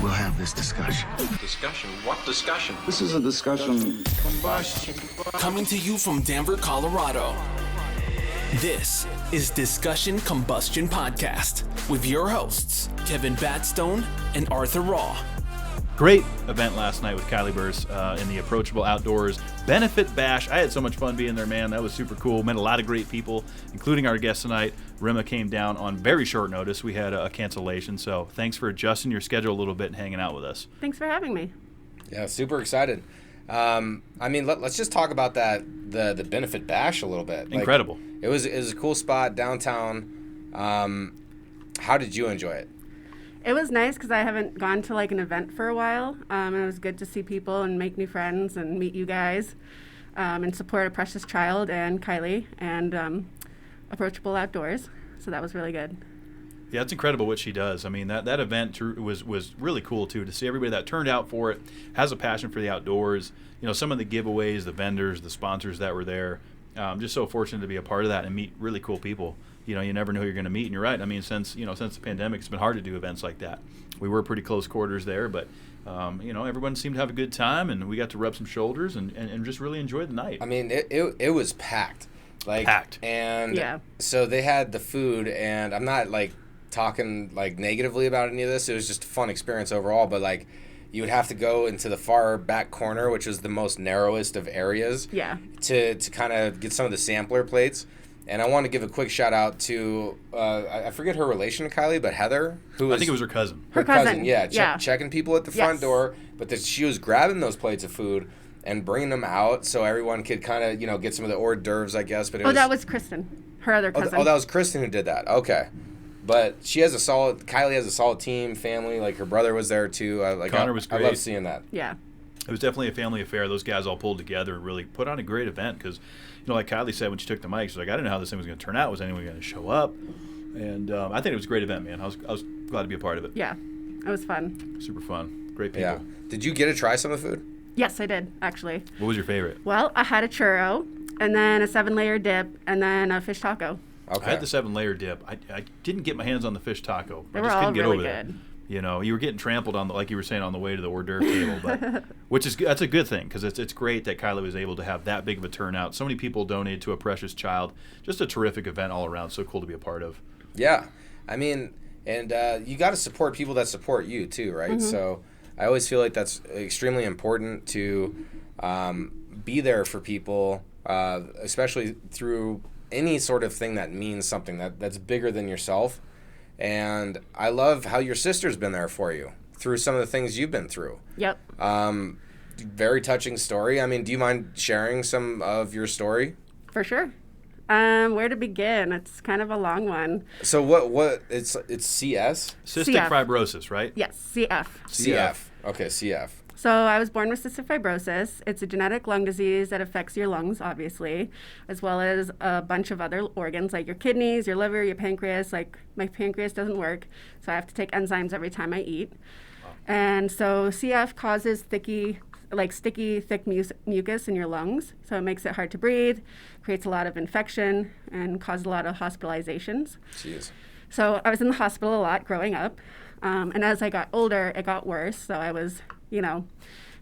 we'll have this discussion. Discussion? What discussion? This is a discussion combustion. Coming to you from Denver, Colorado. This is Discussion Combustion Podcast with your hosts, Kevin Batstone and Arthur Raw. Great event last night with Kylie Burse in the Approachable Outdoors Benefit Bash. I had so much fun being there, man. That was super cool. Met a lot of great people, including our guest tonight. Rima came down on very short notice. We had a cancellation, so thanks for adjusting your schedule a little bit and hanging out with us. Thanks for having me. Yeah, super excited. Let's just talk about the Benefit Bash a little bit. Incredible. It was a cool spot downtown. How did you enjoy it? It was nice because I haven't gone to like an event for a while, and it was good to see people and make new friends and meet you guys, and support a precious child and Kylie and Approachable Outdoors. So that was really good. Yeah, it's incredible what she does. I mean, that event was really cool, too, to see everybody that turned out for it, has a passion for the outdoors. You know, some of the giveaways, the vendors, the sponsors that were there. Just so fortunate to be a part of that and meet really cool people. You know, you never know who you're going to meet, and you're right. I mean, since the pandemic, it's been hard to do events like that. We were pretty close quarters there, but, everyone seemed to have a good time, and we got to rub some shoulders and just really enjoy the night. I mean, it was packed. Packed. And yeah. So they had the food, and I'm not, talking, negatively about any of this. It was just a fun experience overall, but, you would have to go into the far back corner, which was the most narrowest of areas, to kind of get some of the sampler plates. And I want to give a quick shout out to, I forget her relation to Kylie, but Heather, I think it was her cousin. Her cousin, checking people at the front door. But she was grabbing those plates of food and bringing them out so everyone could kind of, get some of the hors d'oeuvres, I guess. But that was Kirsten, her other cousin. Oh, that was Kirsten who did that. Okay. But Kylie has a solid team, family. Her brother was there too. Connor was great. I love seeing that. Yeah. It was definitely a family affair. Those guys all pulled together and really put on a great event because, like Kylie said when she took the mic, she's like, I didn't know how this thing was going to turn out. Was anyone going to show up? And I think it was a great event, man. I was glad to be a part of it. Yeah, it was fun. Super fun. Great people. Yeah. Did you get to try some of the food? Yes, I did, actually. What was your favorite? Well, I had a churro, and then a 7-layer dip, and then a fish taco. Okay. I had the 7-layer dip. I didn't get my hands on the fish taco. They I were just all couldn't get really over good. that. You were getting trampled on, like you were saying, on the way to the hors d'oeuvre table, but that's a good thing because it's great that Kylie was able to have that big of a turnout. So many people donated to a precious child. Just a terrific event all around. So cool to be a part of. Yeah, I mean, and you got to support people that support you too, right? Mm-hmm. So I always feel like that's extremely important to be there for people, especially through any sort of thing that means something that's bigger than yourself. And I love how your sister's been there for you through some of the things you've been through. Yep. Very touching story. I mean, do you mind sharing some of your story? For sure. Where to begin? It's kind of a long one. So what it's CS? Cystic CF. Fibrosis, right? Yes, CF. CF. Okay, CF. So I was born with cystic fibrosis. It's a genetic lung disease that affects your lungs, obviously, as well as a bunch of other organs like your kidneys, your liver, your pancreas. My pancreas doesn't work, so I have to take enzymes every time I eat. Wow. And so CF causes sticky, thick mucus in your lungs. So it makes it hard to breathe, creates a lot of infection, and causes a lot of hospitalizations. Jeez. So I was in the hospital a lot growing up. And as I got older, it got worse. So I was, in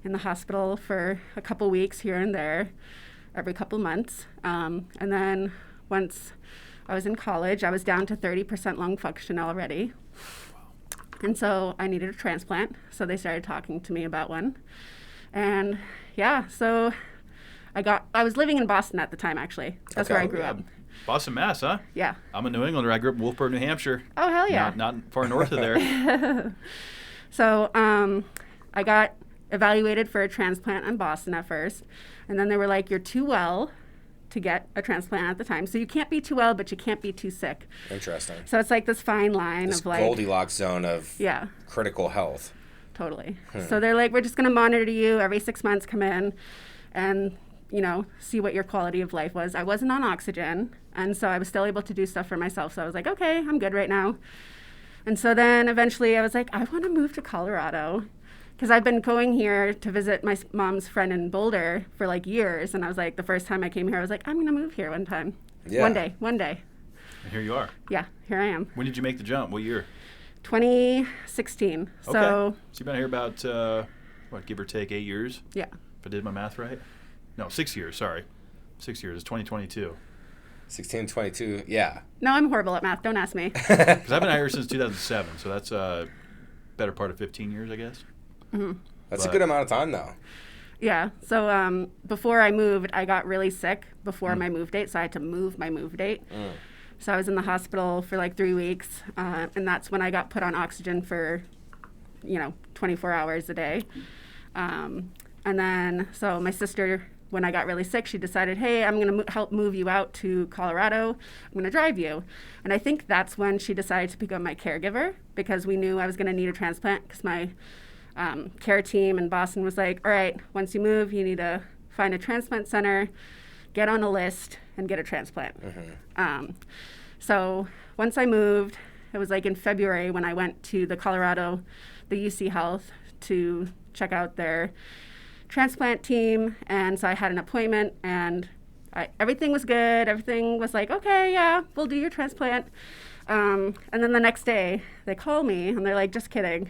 the hospital for a couple weeks here and there, every couple months. And then once I was in college, I was down to 30% lung function already. Wow. And so I needed a transplant. So they started talking to me about one. And so I was living in Boston at the time, actually. That's where I grew up. Boston, Mass, huh? Yeah. I'm a New Englander. I grew up in Wolfboro, New Hampshire. Oh, hell yeah. Not far north of there. So I got evaluated for a transplant in Boston at first. And then they were like, you're too well to get a transplant at the time. So you can't be too well, but you can't be too sick. Interesting. So it's like this fine line this of like Goldilocks zone of critical health. Totally. So they're like, we're just going to monitor you every 6 months, come in and, see what your quality of life was. I wasn't on oxygen. And so I was still able to do stuff for myself. So I was like, okay, I'm good right now. And so then eventually I was like, I want to move to Colorado because I've been going here to visit my mom's friend in Boulder for years. And I was like, the first time I came here, I was like, I'm going to move here one time. Yeah. One day. And here you are. Yeah, here I am. When did you make the jump? What year? 2016. Okay. So So you've been here about, give or take 8 years? yeah. If I did my math right? No, 6 years, sorry. 6 years. It's 2022. 16, 22, yeah. No, I'm horrible at math. Don't ask me. Because I've been here since 2007, so that's a better part of 15 years, I guess. That's a good amount of time, though. Yeah. So before I moved, I got really sick before my move date, so I had to move my move date. So I was in the hospital for like 3 weeks, and that's when I got put on oxygen for, 24 hours a day. And then, so my sister, when I got really sick, she decided, hey, I'm going to help move you out to Colorado. I'm going to drive you. And I think that's when she decided to become my caregiver, because we knew I was going to need a transplant, because my care team in Boston was like, all right, once you move, you need to find a transplant center, get on a list, and get a transplant. So once I moved, it was like in February when I went to the UC Health to check out their transplant team. And so I had an appointment, and everything was good. Everything was like, okay, yeah, we'll do your transplant. And then the next day they call me and they're like, just kidding,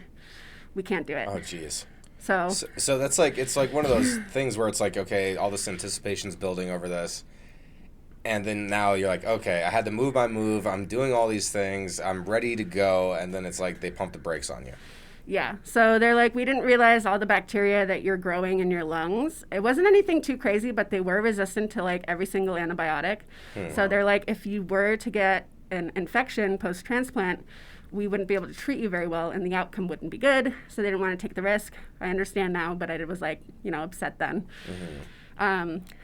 we can't do it. Oh, jeez. So that's like, it's like one of those things where it's like, okay, all this anticipation's building over this. And then now you're like, okay, I had to move my move. I'm doing all these things. I'm ready to go. And then it's like they pump the brakes on you. yeah. So they're like, we didn't realize all the bacteria that you're growing in your lungs. It wasn't anything too crazy, but they were resistant to like every single antibiotic. So they're like, if you were to get an infection post-transplant, we wouldn't be able to treat you very well, and the outcome wouldn't be good. So they didn't want to take the risk. I understand now, but I was like, upset then.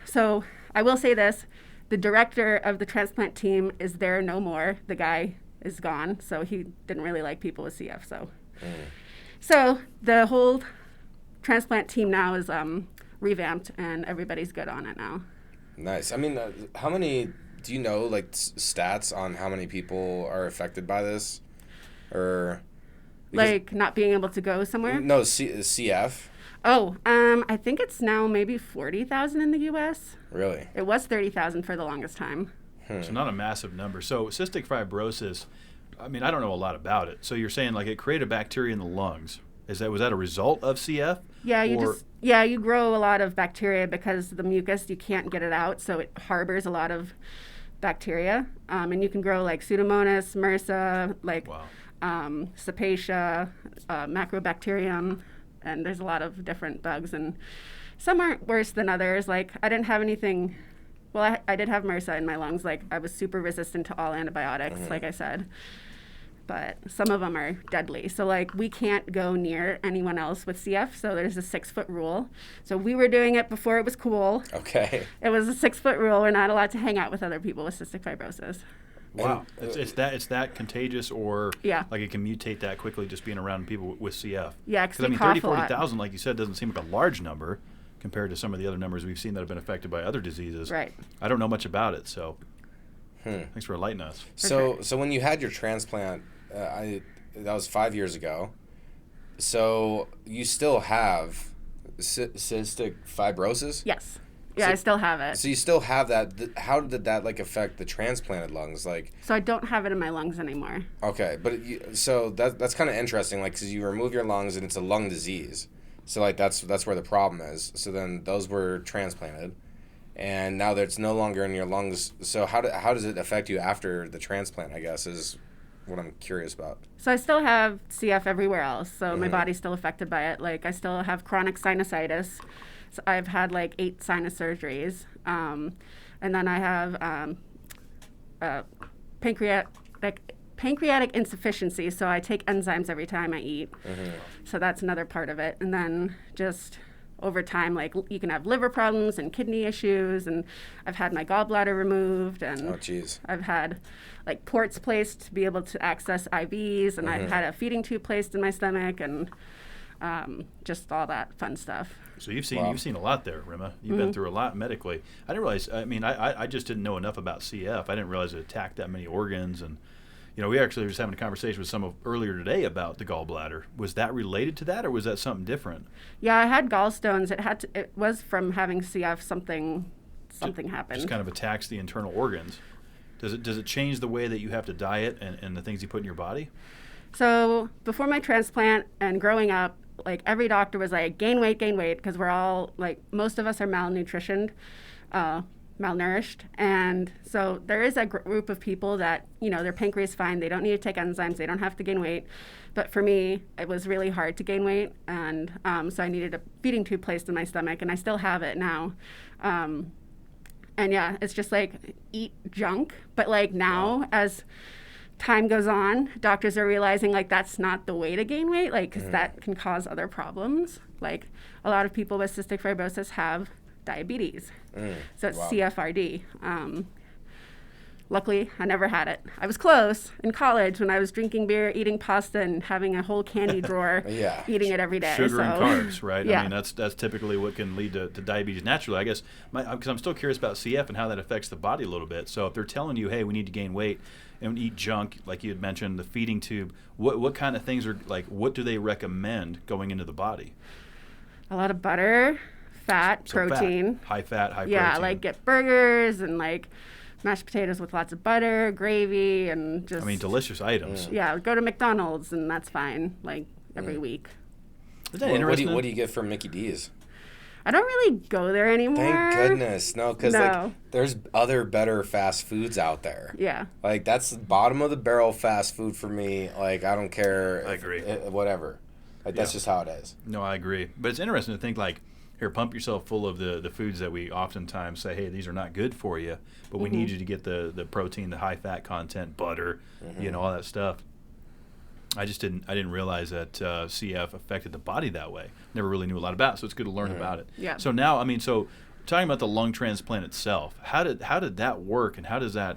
So I will say this. The director of the transplant team is there no more. The guy is gone, so he didn't really like people with CF. So the whole transplant team now is revamped, and everybody's good on it now. Nice. I mean, how many, do you know, like, stats on how many people are affected by this? Or Like not being able to go somewhere? No, CF. Oh, I think it's now maybe 40,000 in the U.S. Really? It was 30,000 for the longest time. So not a massive number. So cystic fibrosis, I mean, I don't know a lot about it. So you're saying like it created bacteria in the lungs. Was that a result of CF? Yeah, you grow a lot of bacteria because the mucus, you can't get it out, so it harbors a lot of bacteria. And you can grow like Pseudomonas, MRSA, like Cepacia, Macrobacterium, and there's a lot of different bugs, and some aren't worse than others. Like I didn't have anything. Well, I did have MRSA in my lungs. Like I was super resistant to all antibiotics, like I said. But some of them are deadly. So like we can't go near anyone else with CF. So there's a 6-foot rule. So we were doing it before it was cool. Okay. It was a 6-foot rule. We're not allowed to hang out with other people with cystic fibrosis. Wow, it's that contagious, or Yeah. like it can mutate that quickly just being around people with CF. Yeah, because I mean, cough 30, a lot. 40,000, like you said, doesn't seem like a large number compared to some of the other numbers we've seen that have been affected by other diseases. Right. I don't know much about it, so thanks for enlightening us. So when you had your transplant, that was 5 years ago. So you still have cystic fibrosis? Yes. Yeah, I still have it. So you still have that. How did that like affect the transplanted lungs? Like, So I don't have it in my lungs anymore. okay, but so that's kind of interesting. Like, because you remove your lungs and it's a lung disease. So like that's where the problem is. So then those were transplanted, and now that it's no longer in your lungs. So how does it affect you after the transplant? I guess is what I'm curious about. So I still have CF everywhere else. So my body's still affected by it. Like I still have chronic sinusitis. So I've had like 8 sinus surgeries. And then I have pancreatic insufficiency. So I take enzymes every time I eat. So that's another part of it. And then just over time, like you can have liver problems and kidney issues. And I've had my gallbladder removed. And Oh, jeez. I've had like ports placed to be able to access IVs, and I've had a feeding tube placed in my stomach, and just all that fun stuff. So you've seen a lot there, Rima. You've been through a lot medically. I didn't realize. I mean, I just didn't know enough about CF. I didn't realize it attacked that many organs, and we actually were just having a conversation with someone earlier today about the gallbladder. Was that related to that, or was that something different? Yeah, I had gallstones. It was from having CF. Something happened. Just kind of attacks the internal organs. Does it change the way that you have to diet and the things you put in your body? So before my transplant and growing up, like every doctor was like, gain weight, because we're all like, most of us are malnutritioned, malnourished. And so there is a group of people that, you know, their pancreas is fine. They don't need to take enzymes. They don't have to gain weight. But for me, it was really hard to gain weight. And so I needed a feeding tube placed in my stomach, and I still have it now. And yeah, it's just like eat junk. But like now, as time goes on, doctors are realizing like that's not the way to gain weight, like, because that can cause other problems. Like a lot of people with cystic fibrosis have diabetes. So it's CFRD. Luckily, I never had it. I was close in college when I was drinking beer, eating pasta, and having a whole candy drawer, eating it every day. Sugar and carbs, right? Yeah. I mean, that's typically what can lead to diabetes naturally. I guess, because I'm still curious about CF and how that affects the body a little bit. So if they're telling you, hey, we need to gain weight and eat junk, like you had mentioned, the feeding tube, what kind of things are, like, what do they recommend going into the body? A lot of butter, fat, So protein. High fat, high Yeah, protein. like get burgers and like mashed potatoes with lots of butter, gravy, and just. I mean, delicious items. Yeah, go to McDonald's and that's fine, like every week. Isn't that What interesting? do you get from Mickey D's? I don't really go there anymore. Thank goodness. No, because No. like there's other better fast foods out there. Yeah. Like that's the bottom of the barrel fast food for me. Like I don't care. I agree. Whatever. Like that's just how it is. No, I agree. But it's interesting to think, like, here, pump yourself full of the foods that we oftentimes say, hey, these are not good for you, but we need you to get the protein, the high fat content, butter, you know, all that stuff. I didn't realize that CF affected the body that way. Never really knew a lot about it, so it's good to learn about it. Yeah. So now, I mean, so talking about the lung transplant itself, how did that work, and how does that?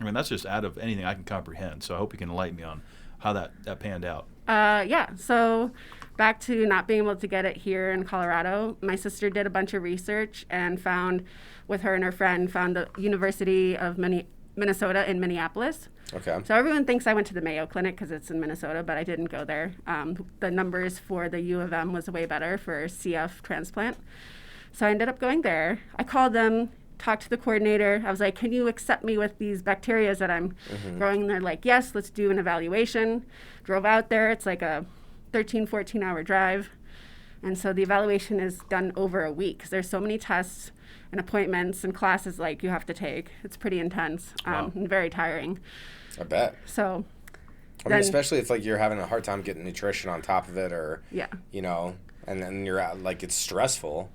I mean, that's just out of anything I can comprehend. So I hope you can enlighten me on how that panned out. Yeah. So back to not being able to get it here in Colorado, my sister did a bunch of research and found, with her and her friend, found the University of Minnesota in Minneapolis. Okay. So everyone thinks I went to the Mayo Clinic because it's in Minnesota, but I didn't go there. The numbers for the U of M was way better for CF transplant. So I ended up going there. I called them, talked to the coordinator. I was like, can you accept me with these bacteria that I'm growing? And they're like, yes, let's do an evaluation. Drove out there. It's like a 13, 14-hour drive. And so the evaluation is done over a week because there's so many tests and appointments and classes like you have to take. It's pretty intense and very tiring. I bet. So I mean, especially if like you're having a hard time getting nutrition on top of it, or you know, and then you're out, like it's stressful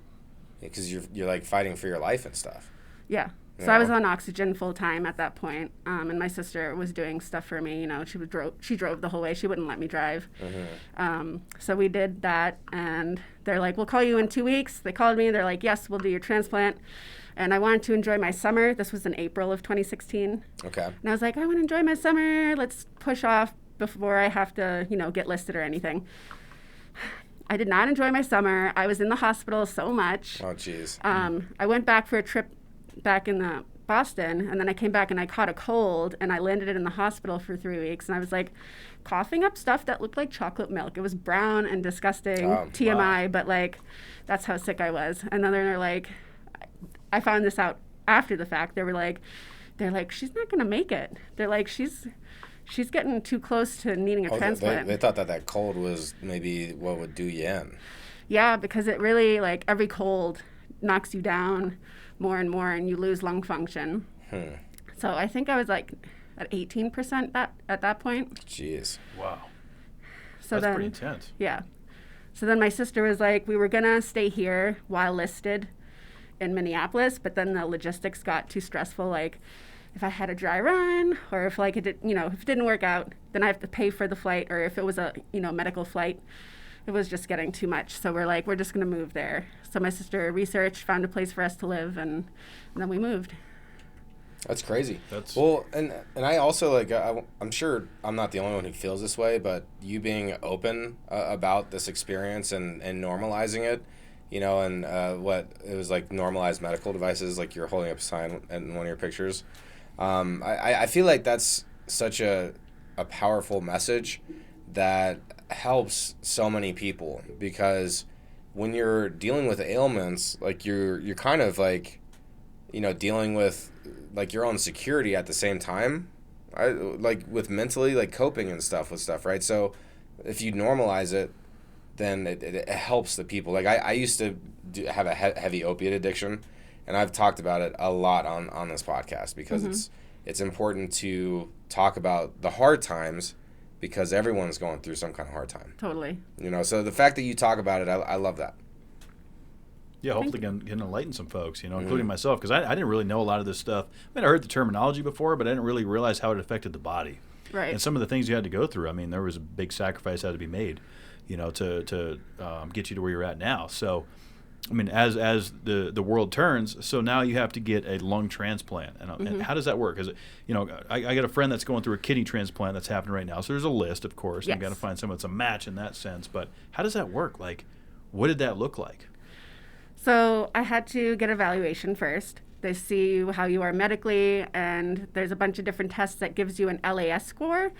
because you're like fighting for your life and stuff. Yeah. So I was on oxygen full time at that point, and my sister was doing stuff for me. You know, she drove the whole way. She wouldn't let me drive. So we did that, and they're like, "We'll call you in 2 weeks." They called me. They're like, "Yes, we'll do your transplant." And I wanted to enjoy my summer. This was in April of 2016. Okay. And I was like, I want to enjoy my summer. Let's push off before I have to, you know, get listed or anything. I did not enjoy my summer. I was in the hospital so much. Oh, jeez. I went back for a trip back in Boston, and then I came back and I caught a cold, and I landed in the hospital for 3 weeks, and I was like coughing up stuff that looked like chocolate milk. It was brown and disgusting, TMI, but like that's how sick I was. And then they're like, I found this out after the fact. They're like, she's not gonna make it. They're like, she's getting too close to needing a transplant. They thought that cold was maybe what would do you in. Yeah, because it really, like, every cold knocks you down more and more, and you lose lung function. So I think I was like at 18% at that point. Jeez. Wow. So That's pretty intense. Yeah. So then my sister was like, we were gonna stay here while listed in Minneapolis, but then the logistics got too stressful. Like, if I had a dry run, or if like if it didn't work out, then I have to pay for the flight, or if it was a medical flight, it was just getting too much. So we're like, we're just gonna move there. So my sister researched, found a place for us to live, and then we moved. That's crazy. Well, and I also like I'm sure I'm not the only one who feels this way, but you being open about this experience and normalizing it, you know, and what it was like normalized medical devices, like you're holding up a sign in one of your pictures. I feel like that's such a powerful message that helps so many people, because when you're dealing with ailments, like you're kind of like, you know, dealing with like your own security at the same time. like with mentally, like coping and stuff with stuff, right? So if you normalize it, then it helps the people. Like I used to have a heavy opiate addiction, and I've talked about it a lot on this podcast because it's important to talk about the hard times because everyone's going through some kind of hard time. Totally. You know, so the fact that you talk about it, I love that. Yeah, hopefully can enlighten some folks, including myself, because I didn't really know a lot of this stuff. I mean, I heard the terminology before, but I didn't really realize how it affected the body. Right. And some of the things you had to go through. I mean, there was a big sacrifice that had to be made, to get you to where you're at now. So, I mean, as the world turns, so now you have to get a lung transplant. And how does that work? Because, I got a friend that's going through a kidney transplant that's happening right now. So there's a list, of course. Yes. And you got to find someone that's a match in that sense. But how does that work? Like, what did that look like? So I had to get evaluation first. They see how you are medically, and there's a bunch of different tests that gives you an LAS score.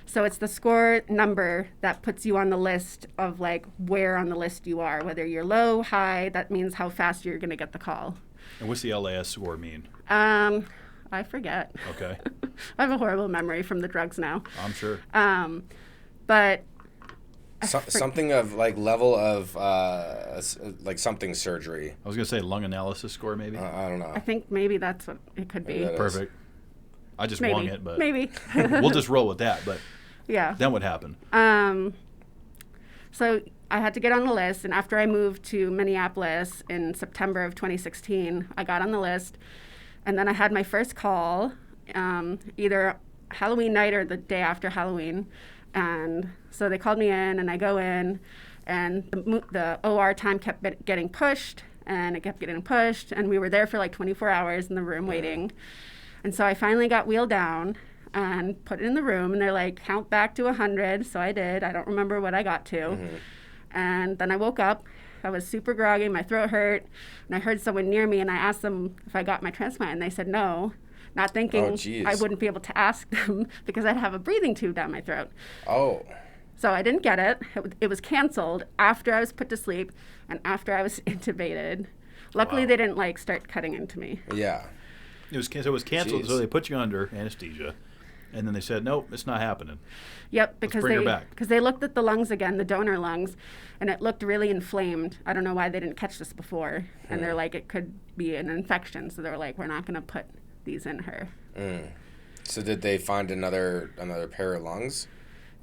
So it's the score number that puts you on the list of like where on the list you are, whether you're low, high. That means how fast you're going to get the call. And what's the LAS score mean? I forget. Okay. I have a horrible memory from the drugs now. I'm sure. But something of like level of like something surgery. I was going to say lung analysis score maybe. I don't know. I think maybe that's what it could be. Perfect. I just wung it, but maybe. We'll just roll with that. But yeah. Then what happened? So I had to get on the list, and after I moved to Minneapolis in September of 2016, I got on the list, and then I had my first call, either Halloween night or the day after Halloween, and so they called me in, and I go in, and the OR time kept getting pushed, and it kept getting pushed, and we were there for like 24 hours in the room waiting, and so I finally got wheeled down and put it in the room, and they're like, count back to 100, so I did. I don't remember what I got to. And then I woke up. I was super groggy. My throat hurt. And I heard someone near me, and I asked them if I got my transplant, and they said no, not thinking I wouldn't be able to ask them because I'd have a breathing tube down my throat. Oh. So I didn't get it. It was canceled after I was put to sleep and after I was intubated. Luckily, they didn't like start cutting into me. Yeah. It was canceled, so they put you under anesthesia. And then they said, nope, it's not happening. Yep, because they looked at the lungs again, the donor lungs, and it looked really inflamed. I don't know why they didn't catch this before. And they're like, it could be an infection. So they're like, we're not going to put these in her. So did they find another pair of lungs?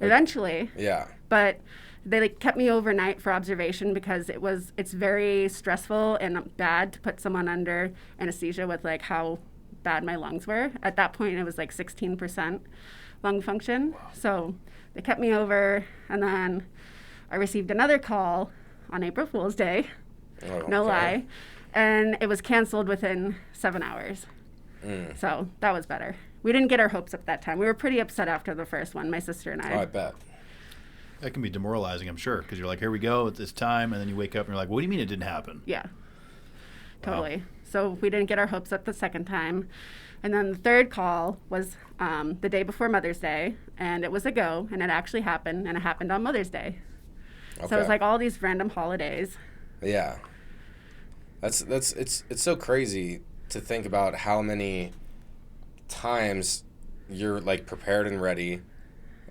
Eventually. Yeah. But they kept me overnight for observation because it's very stressful and bad to put someone under anesthesia with like how bad my lungs were. At that point, it was like 16% lung function. Wow. So they kept me over, and then I received another call on April Fool's Day, no lie, and it was canceled within 7 hours. So that was better. We didn't get our hopes up that time. We were pretty upset after the first one, my sister and I. Oh, I bet. That can be demoralizing, I'm sure, because you're like, here we go at this time, and then you wake up and you're like, what do you mean it didn't happen? Yeah, totally. Wow. So we didn't get our hopes up the second time. And then the third call was the day before Mother's Day, and it was a go, and it actually happened, and it happened on Mother's Day. Okay. So it was like all these random holidays. Yeah. It's so crazy to think about how many times you're like prepared and ready,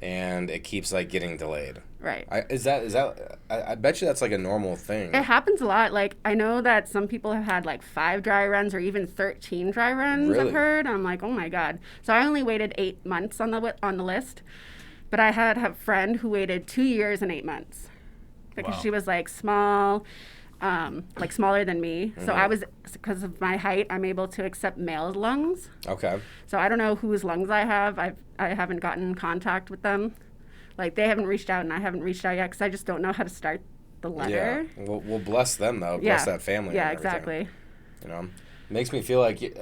and it keeps like getting delayed. Right. I bet you that's like a normal thing. It happens a lot. Like, I know that some people have had like 5 dry runs or even 13 dry runs. Really? I've heard. I'm like, oh my God. So I only waited 8 months on the list, but I had a friend who waited 2 years and 8 months because she was like small, like smaller than me. So I was, because of my height, I'm able to accept male lungs. Okay. So I don't know whose lungs I have. I haven't gotten in contact with them. Like, they haven't reached out, and I haven't reached out yet because I just don't know how to start the letter. Yeah. We'll bless them, though. Bless that family. Yeah, exactly. You know? It makes me feel like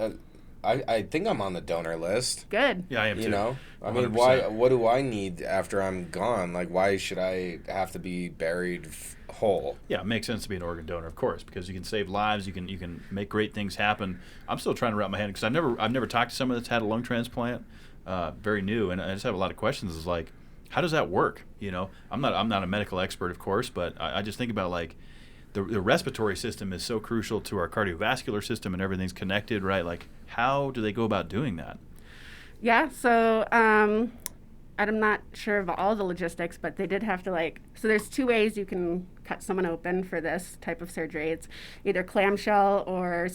I think I'm on the donor list. Good. Yeah, I am too. You know? I 100%. Mean, what do I need after I'm gone? Like, why should I have to be buried whole? Yeah, it makes sense to be an organ donor, of course, because you can save lives, you can make great things happen. I'm still trying to wrap my head, because I've never talked to someone that's had a lung transplant, very new, and I just have a lot of questions. It's like, how does that work? You know, I'm not a medical expert, of course, but I just think about like the respiratory system is so crucial to our cardiovascular system, and everything's connected, right? Like, how do they go about doing that? Yeah, so I'm not sure of all the logistics, but they did have to so there's two ways you can cut someone open for this type of surgery. It's either clamshell or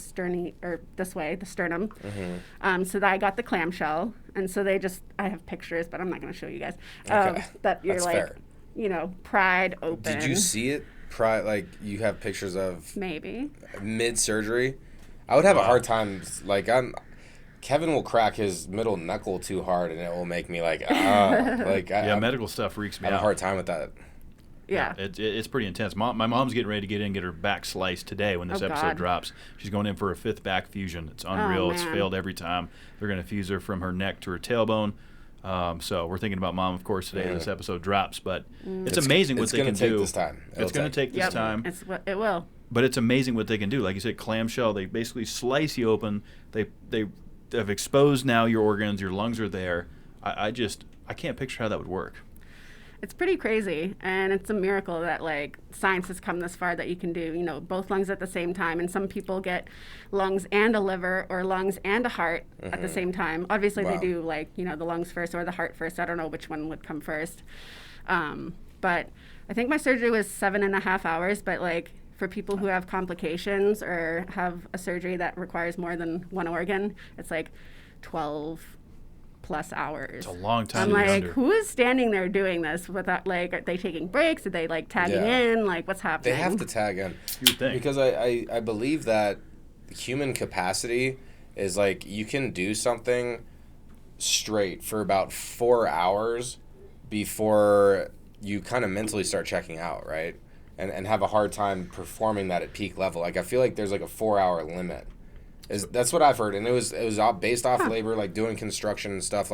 this way, the sternum. So I got the clamshell, and so I have pictures, but I'm not going to show you guys. Okay. That you're That's fair. pried open. Did you see it? You have pictures of Maybe. mid-surgery? I would have a hard time, Kevin will crack his middle knuckle too hard, and it will make me medical stuff freaks me I have out. a hard time with that. Yeah. It's pretty intense. My mom's getting ready to get her back sliced today when this episode God. drops. She's going in for a 5th back fusion. It's unreal. It's man. failed every time. They're going to fuse her from her neck to her tailbone. So we're thinking about Mom, of course, today as this episode drops. But it's amazing what they can do. It's going to take this time. It's going to take this time. It will. But it's amazing what they can do. Like you said, clamshell, they basically slice you open. They have exposed now your organs. Your lungs are there. I can't picture how that would work. It's pretty crazy, and it's a miracle that science has come this far that you can do both lungs at the same time. And some people get lungs and a liver or lungs and a heart at the same time. Obviously, they do the lungs first or the heart first. I don't know which one would come first. But I think my surgery was 7.5 hours. But for people who have complications or have a surgery that requires more than one organ, it's 12 plus hours. It's a long time. I'm who is standing there doing this without are they taking breaks? Are they tagging in? What's happening? They have to tag in. You would think. Because I believe that human capacity is you can do something straight for about 4 hours before you kind of mentally start checking out, right? And have a hard time performing that at peak level. I feel like there's a 4-hour limit. That's what I've heard, and it was all based off labor, doing construction and stuff.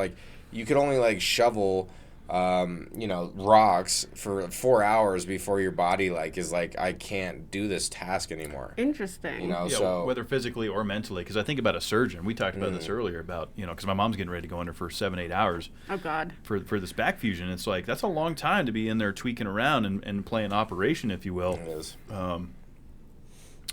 You could only shovel, rocks for 4 hours before your body is I can't do this task anymore. Interesting. So whether physically or mentally, because I think about a surgeon. We talked about this earlier about because my mom's getting ready to go in there for 7-8 hours. Oh God. For this back fusion, it's that's a long time to be in there tweaking around and playing operation, if you will. It is.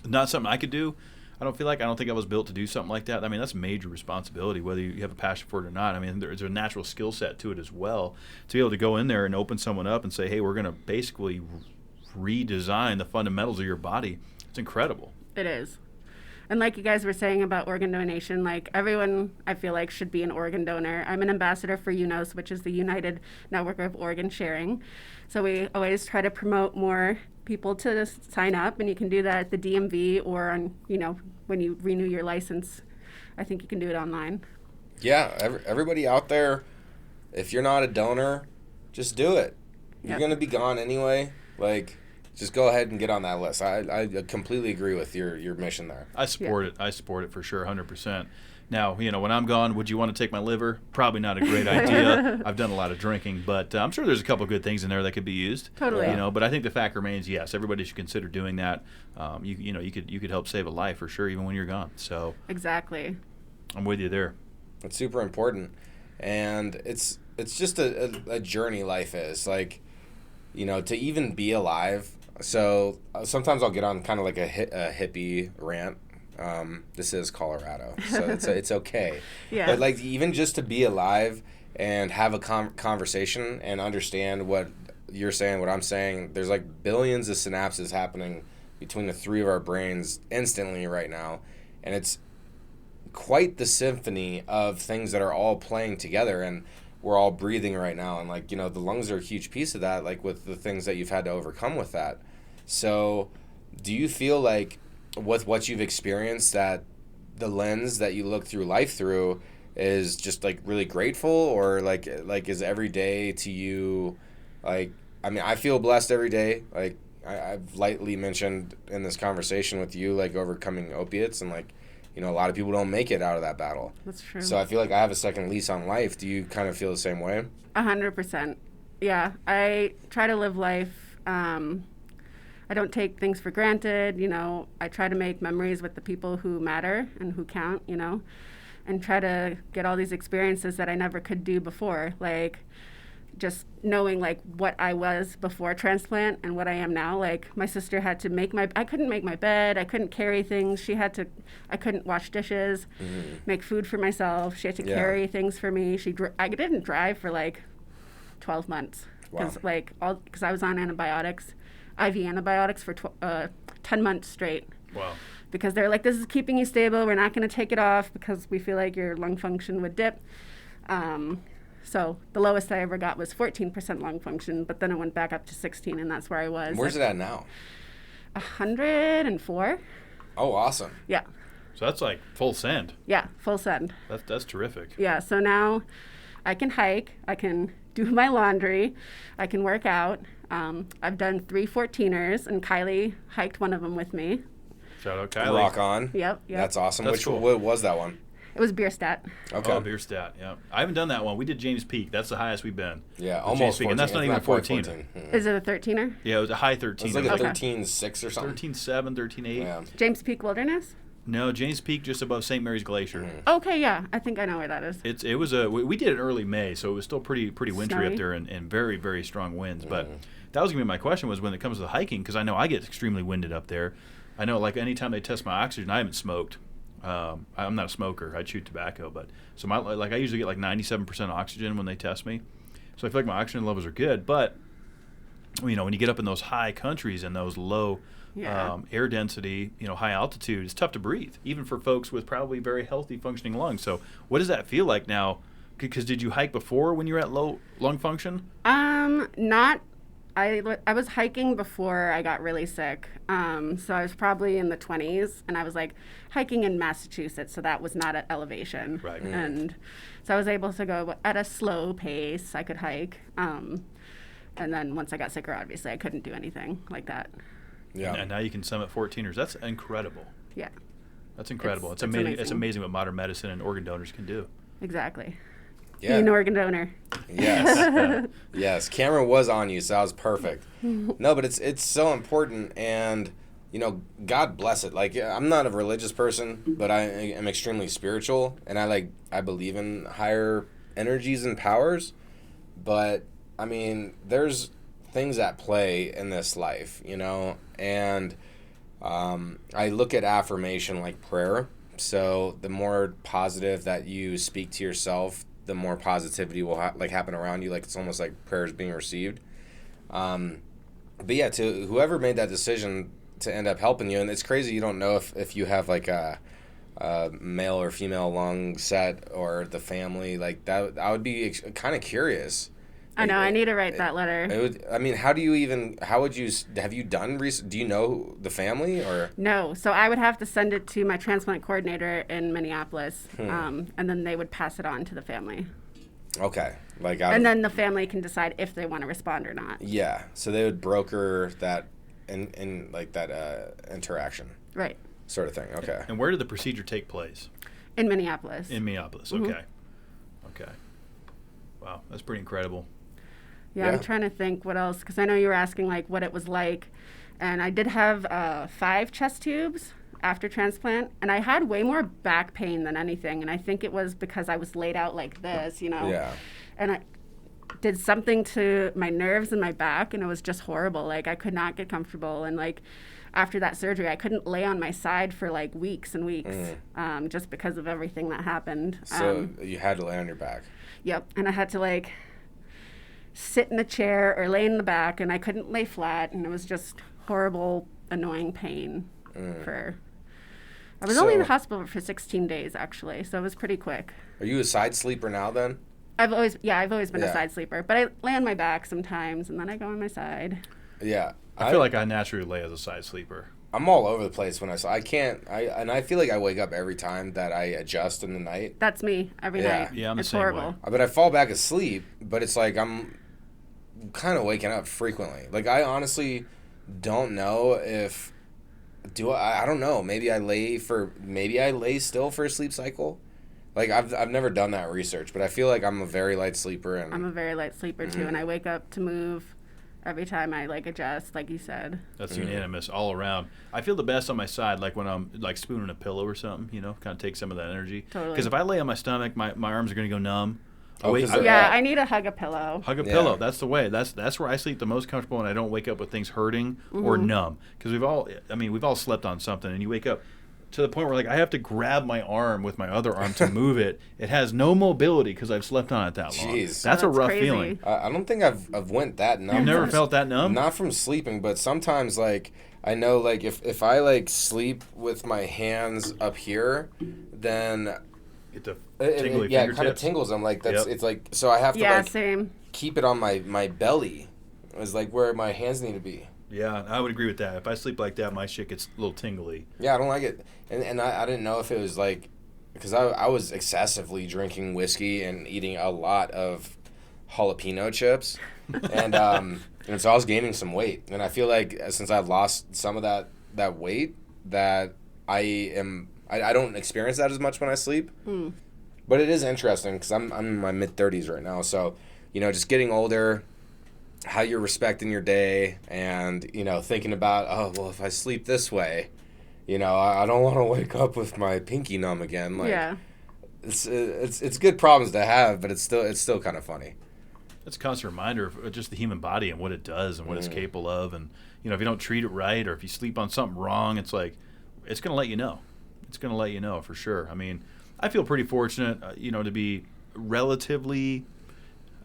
Not something I could do. I don't think I was built to do something like that. I mean, that's major responsibility, whether you have a passion for it or not. I mean, there's a natural skill set to it as well. To be able to go in there and open someone up and say, hey, we're going to basically redesign the fundamentals of your body, it's incredible. It is. And like you guys were saying about organ donation, everyone, I feel should be an organ donor. I'm an ambassador for UNOS, which is the United Network of Organ Sharing. So we always try to promote more people to sign up, and you can do that at the DMV or on, when you renew your license. I think you can do it online. Yeah, everybody out there, if you're not a donor, just do it. You're going to be gone anyway. Just go ahead and get on that list. I completely agree with your mission there. I support it. I support it for sure, 100%. Now, when I'm gone, would you want to take my liver? Probably not a great idea. I've done a lot of drinking, but I'm sure there's a couple good things in there that could be used. Totally. But I think the fact remains, yes, everybody should consider doing that. You could help save a life for sure, even when you're gone. So exactly. I'm with you there. It's super important, and it's just a journey life is to even be alive. So sometimes I'll get on kind of a hippie rant. This is Colorado, so it's okay. Yeah. But even just to be alive and have a conversation and understand what you're saying, what I'm saying, there's billions of synapses happening between the three of our brains instantly right now, and it's quite the symphony of things that are all playing together, and we're all breathing right now, and the lungs are a huge piece of that, with the things that you've had to overcome with that. So do you feel with what you've experienced that the lens that you look through life through is just really grateful, or is every day to you I feel blessed every day. I've lightly mentioned in this conversation with you overcoming opiates, and a lot of people don't make it out of that battle. That's true. So I feel I have a second lease on life. Do you kind of feel the same way? 100%. Yeah, I try to live life. I don't take things for granted. I try to make memories with the people who matter and who count. And try to get all these experiences that I never could do before. just knowing like what I was before transplant and what I am now. Like my sister had to I couldn't make my bed. I couldn't carry things. I couldn't wash dishes, make food for myself. She had to carry things for me. I didn't drive for like 12 months because because I was on antibiotics, IV antibiotics for 10 months straight. Wow. Because they're like, this is keeping you stable. We're not going to take it off because we feel like your lung function would dip. So the lowest I ever got was 14% lung function, but then it went back up to 16, and that's where I was. Where's it at now? 104. Oh, awesome. Yeah. So that's like full send. Yeah, full send. That's terrific. Yeah, so now I can hike. I can do my laundry. I can work out. I've done 3 14ers, and Kylie hiked one of them with me. Shout out Kylie. Rock on. Yep. That's awesome. That's cool. What was that one? It was Bierstadt. Okay. Oh, Bierstadt, yeah. I haven't done that one. We did James Peak. That's the highest we've been. Yeah, With almost James Peak, 14. and that's not even a 14. Is it a 13er? Yeah, it was a high 13. It's like a Okay. 13.6 or something. 13.7, 13.8. Yeah. James Peak Wilderness? No, James Peak just above St. Mary's Glacier. Okay, yeah. I think I know where that is. It was we did it early May, so it was still pretty wintry Snowy. up there and very, very strong winds. But that was going to be my question was when it comes to the hiking, because I know I get extremely winded up there. I know like anytime they test my oxygen, I haven't smoked. I'm not a smoker. I chew tobacco, but so I usually get like 97% oxygen when they test me. So I feel like my oxygen levels are good. But when you get up in those high countries and those low air density, high altitude, it's tough to breathe, even for folks with probably very healthy functioning lungs. So what does that feel like now? Because did you hike before when you were at low lung function? Not. I was hiking before I got really sick. So I was probably in the 20s, and I was like hiking in Massachusetts, so that was not at elevation. Right. And so I was able to go at a slow pace. I could hike. And then once I got sicker, obviously, I couldn't do anything like that. Yeah. And now you can summit 14ers. That's incredible. Yeah, That's incredible. It's amazing. amazing. It's amazing what modern medicine and organ donors can do. exactly. Yeah. Be an organ donor. Yes. Yes. Camera was on you, so that was perfect. No, but it's so important, and God bless it. Like, I'm not a religious person, but I am extremely spiritual, and I believe in higher energies and powers. But I mean, there's things at play in this life, and I look at affirmation like prayer. So the more positive that you speak to yourself, the more positivity will happen around you. Like, it's almost like prayers being received. But yeah, to whoever made that decision to end up helping you, and it's crazy you don't know if you have like a male or female lung set or the family like that. I would be kind of curious. I know. I need to write that letter. Have you done do you know the family or? No. So I would have to send it to my transplant coordinator in Minneapolis, and then they would pass it on to the family. Okay. And then the family can decide if they want to respond or not. Yeah. So they would broker that in like that interaction. Right. Sort of thing. Okay. And where did the procedure take place? In Minneapolis. In Minneapolis. Okay. Okay. Wow, that's pretty incredible. Yeah, I'm trying to think what else, because I know you were asking like what it was like, and I did have 5 chest tubes after transplant, and I had way more back pain than anything, and I think it was because I was laid out like this, Yeah. And I did something to my nerves in my back, and it was just horrible. Like, I could not get comfortable, and like after that surgery, I couldn't lay on my side for like weeks and weeks, just because of everything that happened. So you had to lay on your back. Yep, and I had to like sit in a chair or lay in the back, and I couldn't lay flat, and it was just horrible, annoying pain. I was only in the hospital for 16 days actually, so it was pretty quick. Are you a side sleeper now then? I've always been a side sleeper, but I lay on my back sometimes, and then I go on my side. Yeah. I feel like I naturally lay as a side sleeper. I'm all over the place when I can't, and I feel like I wake up every time that I adjust in the night. That's me every night. Yeah, I'm the it's same horrible. way. But I fall back asleep, but it's like I'm kind of waking up frequently. Like, I honestly don't know if I don't know. Maybe I lay still for a sleep cycle. Like, I've never done that research, but I feel like I'm a very light sleeper. And I'm a very light sleeper too, and I wake up to move every time I like adjust, like you said. That's unanimous all around. I feel the best on my side, like when I'm like spooning a pillow or something, kind of take some of that energy. Totally. Because if I lay on my stomach, my arms are going to go numb. Oh, wait, 'cause they're Yeah, up. I need a hug a pillow. hug a Yeah. pillow. That's the way. That's where I sleep the most comfortable, and I don't wake up with things hurting or numb. Because we've all slept on something, and you wake up to the point where like I have to grab my arm with my other arm to move it. It has no mobility because I've slept on it that long. Jeez. That's a That's rough crazy. feeling. I don't think I've went that numb. You've never from- felt that numb? Not from sleeping, but sometimes like I know like if I like sleep with my hands up here, then Get the it tingly yeah, it kind of fingertips. tingles. I'm like that's Yep. it's like so I have to Yeah, like same. keep it on my belly. It's like where my hands need to be. Yeah, I would agree with that. If I sleep like that, my shit gets a little tingly. Yeah, I don't like it, and I didn't know if it was like because I was excessively drinking whiskey and eating a lot of jalapeno chips, and so I was gaining some weight, and I feel like since I've lost some of that weight, that I don't experience that as much when I sleep. But it is interesting because I'm in my mid-30s right now, so just getting older, how you're respecting your day, and thinking about, oh well, if I sleep this way, I don't want to wake up with my pinky numb again. Like, Yeah. it's good problems to have, but it's still kind of funny. It's a constant reminder of just the human body and what it does and what it's capable of. And, if you don't treat it right or if you sleep on something wrong, it's like, it's going to let you know. It's going to let you know for sure. I mean, I feel pretty fortunate, to be relatively,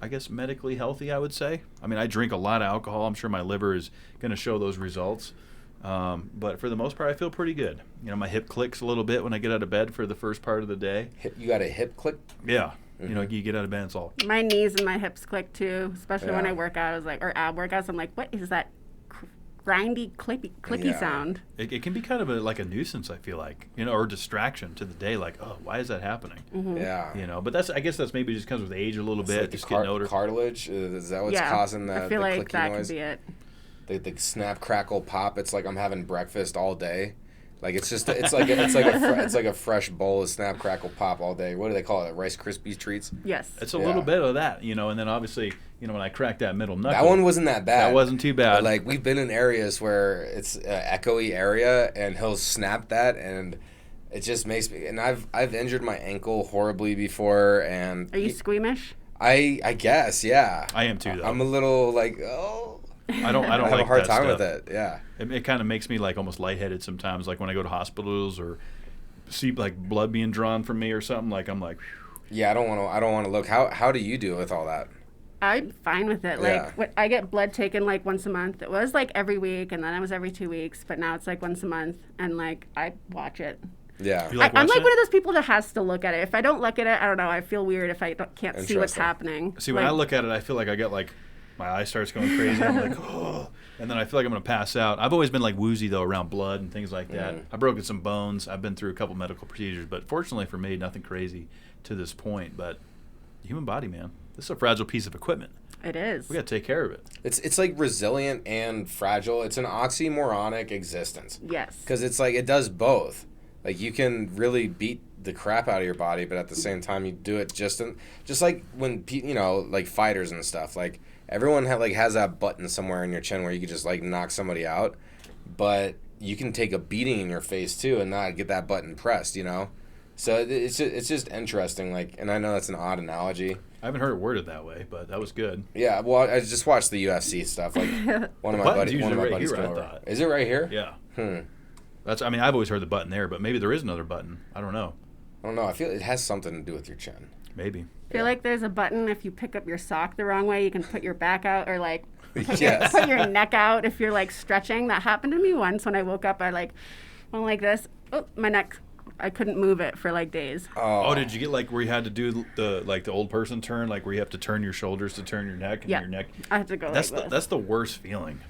I guess, medically healthy, I would say. I mean, I drink a lot of alcohol. I'm sure my liver is going to show those results. But for the most part, I feel pretty good. My hip clicks a little bit when I get out of bed for the first part of the day. You got a hip click? Yeah. You get out of bed, it's all. My knees and my hips click too, especially when Yeah. I work out. I was like, or ab workouts. I'm like, what is that grindy, clicky Yeah. sound? It can be kind of like a nuisance, I feel like, or distraction to the day. Like, oh, why is that happening? Yeah. But I guess that's maybe just comes with age a little bit, Like just the getting older. cartilage, is that what's Yeah, causing I the feel like clicky that noise? could be it. The snap crackle pop. It's like I'm having breakfast all day. Like it's like a fresh bowl of snap crackle pop all day. What do they call it? Rice Krispies treats. Yes. It's a Yeah. little bit of that, and then obviously, when I crack that middle knuckle. That one wasn't that bad. That wasn't too bad. But, like we've been in areas where it's an echoey area, and he'll snap that, and it just makes me. And I've injured my ankle horribly before, and Are you squeamish? I guess yeah. I am too, though. I'm a little like oh. I don't I have like a hard that time stuff. with it. Yeah. It kind of makes me like almost lightheaded sometimes, like when I go to hospitals or see like blood being drawn from me or something. Like I'm like, whew. Yeah, I don't want to look. How do you do with all that? I'm fine with it. Yeah. Like, I get blood taken like once a month. It was like every week, and then it was every 2 weeks. But now it's like once a month, and like I watch it. Yeah. You like I'm like watching one it? of those people that has to look at it. If I don't look at it, I don't know. I feel weird if I can't see what's Interesting. happening. See, when Like, I look at it, I feel like I get like my eye starts going crazy. I'm like, oh, and then I feel like I'm gonna pass out. I've always been like woozy though around blood and things like that. I've broken some bones. I've been through a couple medical procedures, but fortunately for me, nothing crazy to this point. But the human body, man, this is a fragile piece of equipment. it is. We gotta take care of it. It's like resilient and fragile. It's an oxymoronic existence. Yes. Because it's like it does both. Like you can really beat the crap out of your body, but at the same time you do it just like when like fighters and stuff. Like everyone has that button somewhere in your chin where you can just like knock somebody out, but you can take a beating in your face too and not get that button pressed. So it's just interesting. Like, and I know that's an odd analogy. I haven't heard it worded that way, but that was good. Yeah, well, I just watched the UFC stuff. Like one of my button's buddies, usually right buddies here, came I over. thought. Is it right here? Yeah. I've always heard the button there, but maybe there is another button. I don't know. I don't know. I feel it has something to do with your chin. Maybe. I feel like there's a button if you pick up your sock the wrong way, you can put your back out or like Yes. put your neck out if you're like stretching. That happened to me once when I woke up. I like went like this. Oh, my neck. I couldn't move it for like days. Oh, did you get like where you had to do the old person turn, like where you have to turn your shoulders to turn your neck and Yeah. your neck? I had to go like this. That's the worst feeling.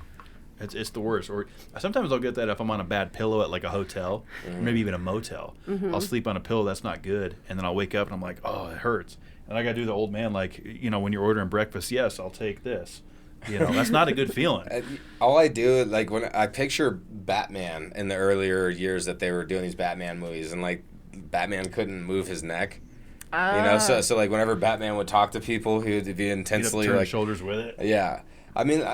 It's the worst. Or sometimes I'll get that if I'm on a bad pillow at like a hotel, or maybe even a motel. I'll sleep on a pillow that's not good, and then I'll wake up and I'm like, oh, it hurts. And I got to do the old man, like, when you're ordering breakfast, yes, I'll take this. That's not a good feeling. All I do, like, when I picture Batman in the earlier years that they were doing these Batman movies, and like Batman couldn't move his neck. So like whenever Batman would talk to people, he would be You'd have intensely to turn like, shoulders with it. yeah. I mean,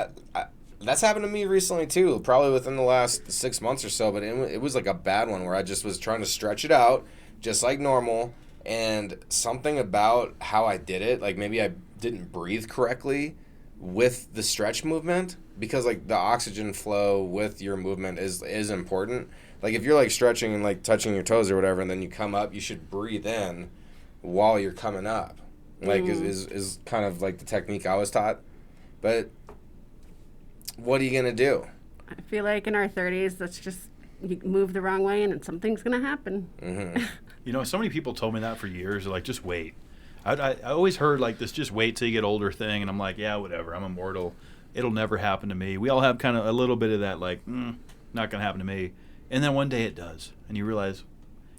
that's happened to me recently too, probably within the last 6 months or so. But it was like a bad one where I just was trying to stretch it out, just like normal, And something about how I did it, like maybe I didn't breathe correctly with the stretch movement, because like the oxygen flow with your movement is important. Like if you're like stretching and like touching your toes or whatever, and then you come up, you should breathe in while you're coming up. Like is kind of like the technique I was taught. But what are you gonna do? I feel like in our 30s, that's just, you move the wrong way and something's going to happen. Mm-hmm. You know, so many people told me that for years. They're like, just wait. I always heard like this, just wait till you get older thing. And I'm like, yeah, whatever. I'm immortal. It'll never happen to me. We all have kind of a little bit of that, like, not going to happen to me. And then one day it does. And you realize,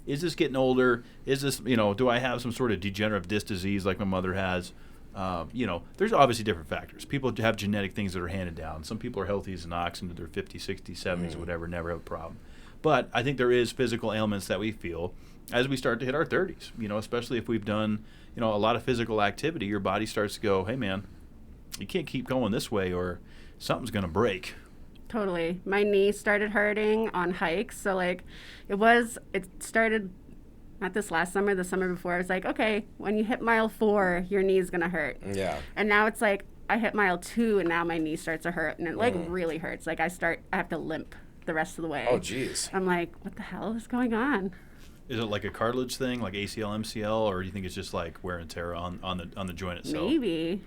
is this getting older? Is this, do I have some sort of degenerative disc disease like my mother has? There's obviously different factors. People have genetic things that are handed down. Some people are healthy as an ox into their 50s, 60s, 70s, whatever, never have a problem. But I think there is physical ailments that we feel as we start to hit our 30s, especially if we've done, a lot of physical activity. Your body starts to go, hey, man, you can't keep going this way or something's going to break. Totally. My knee started hurting on hikes. So, like, it started not this last summer, the summer before. I was like, okay, when you hit mile 4, your knee's going to hurt. Yeah. And now it's like, I hit mile 2 and now my knee starts to hurt. And it, like, really hurts. Like, I have to limp the rest of the way. Oh, geez. I'm like, what the hell is going on? Is it like a cartilage thing, like ACL, MCL, or do you think it's just like wear and tear on the joint itself? Maybe.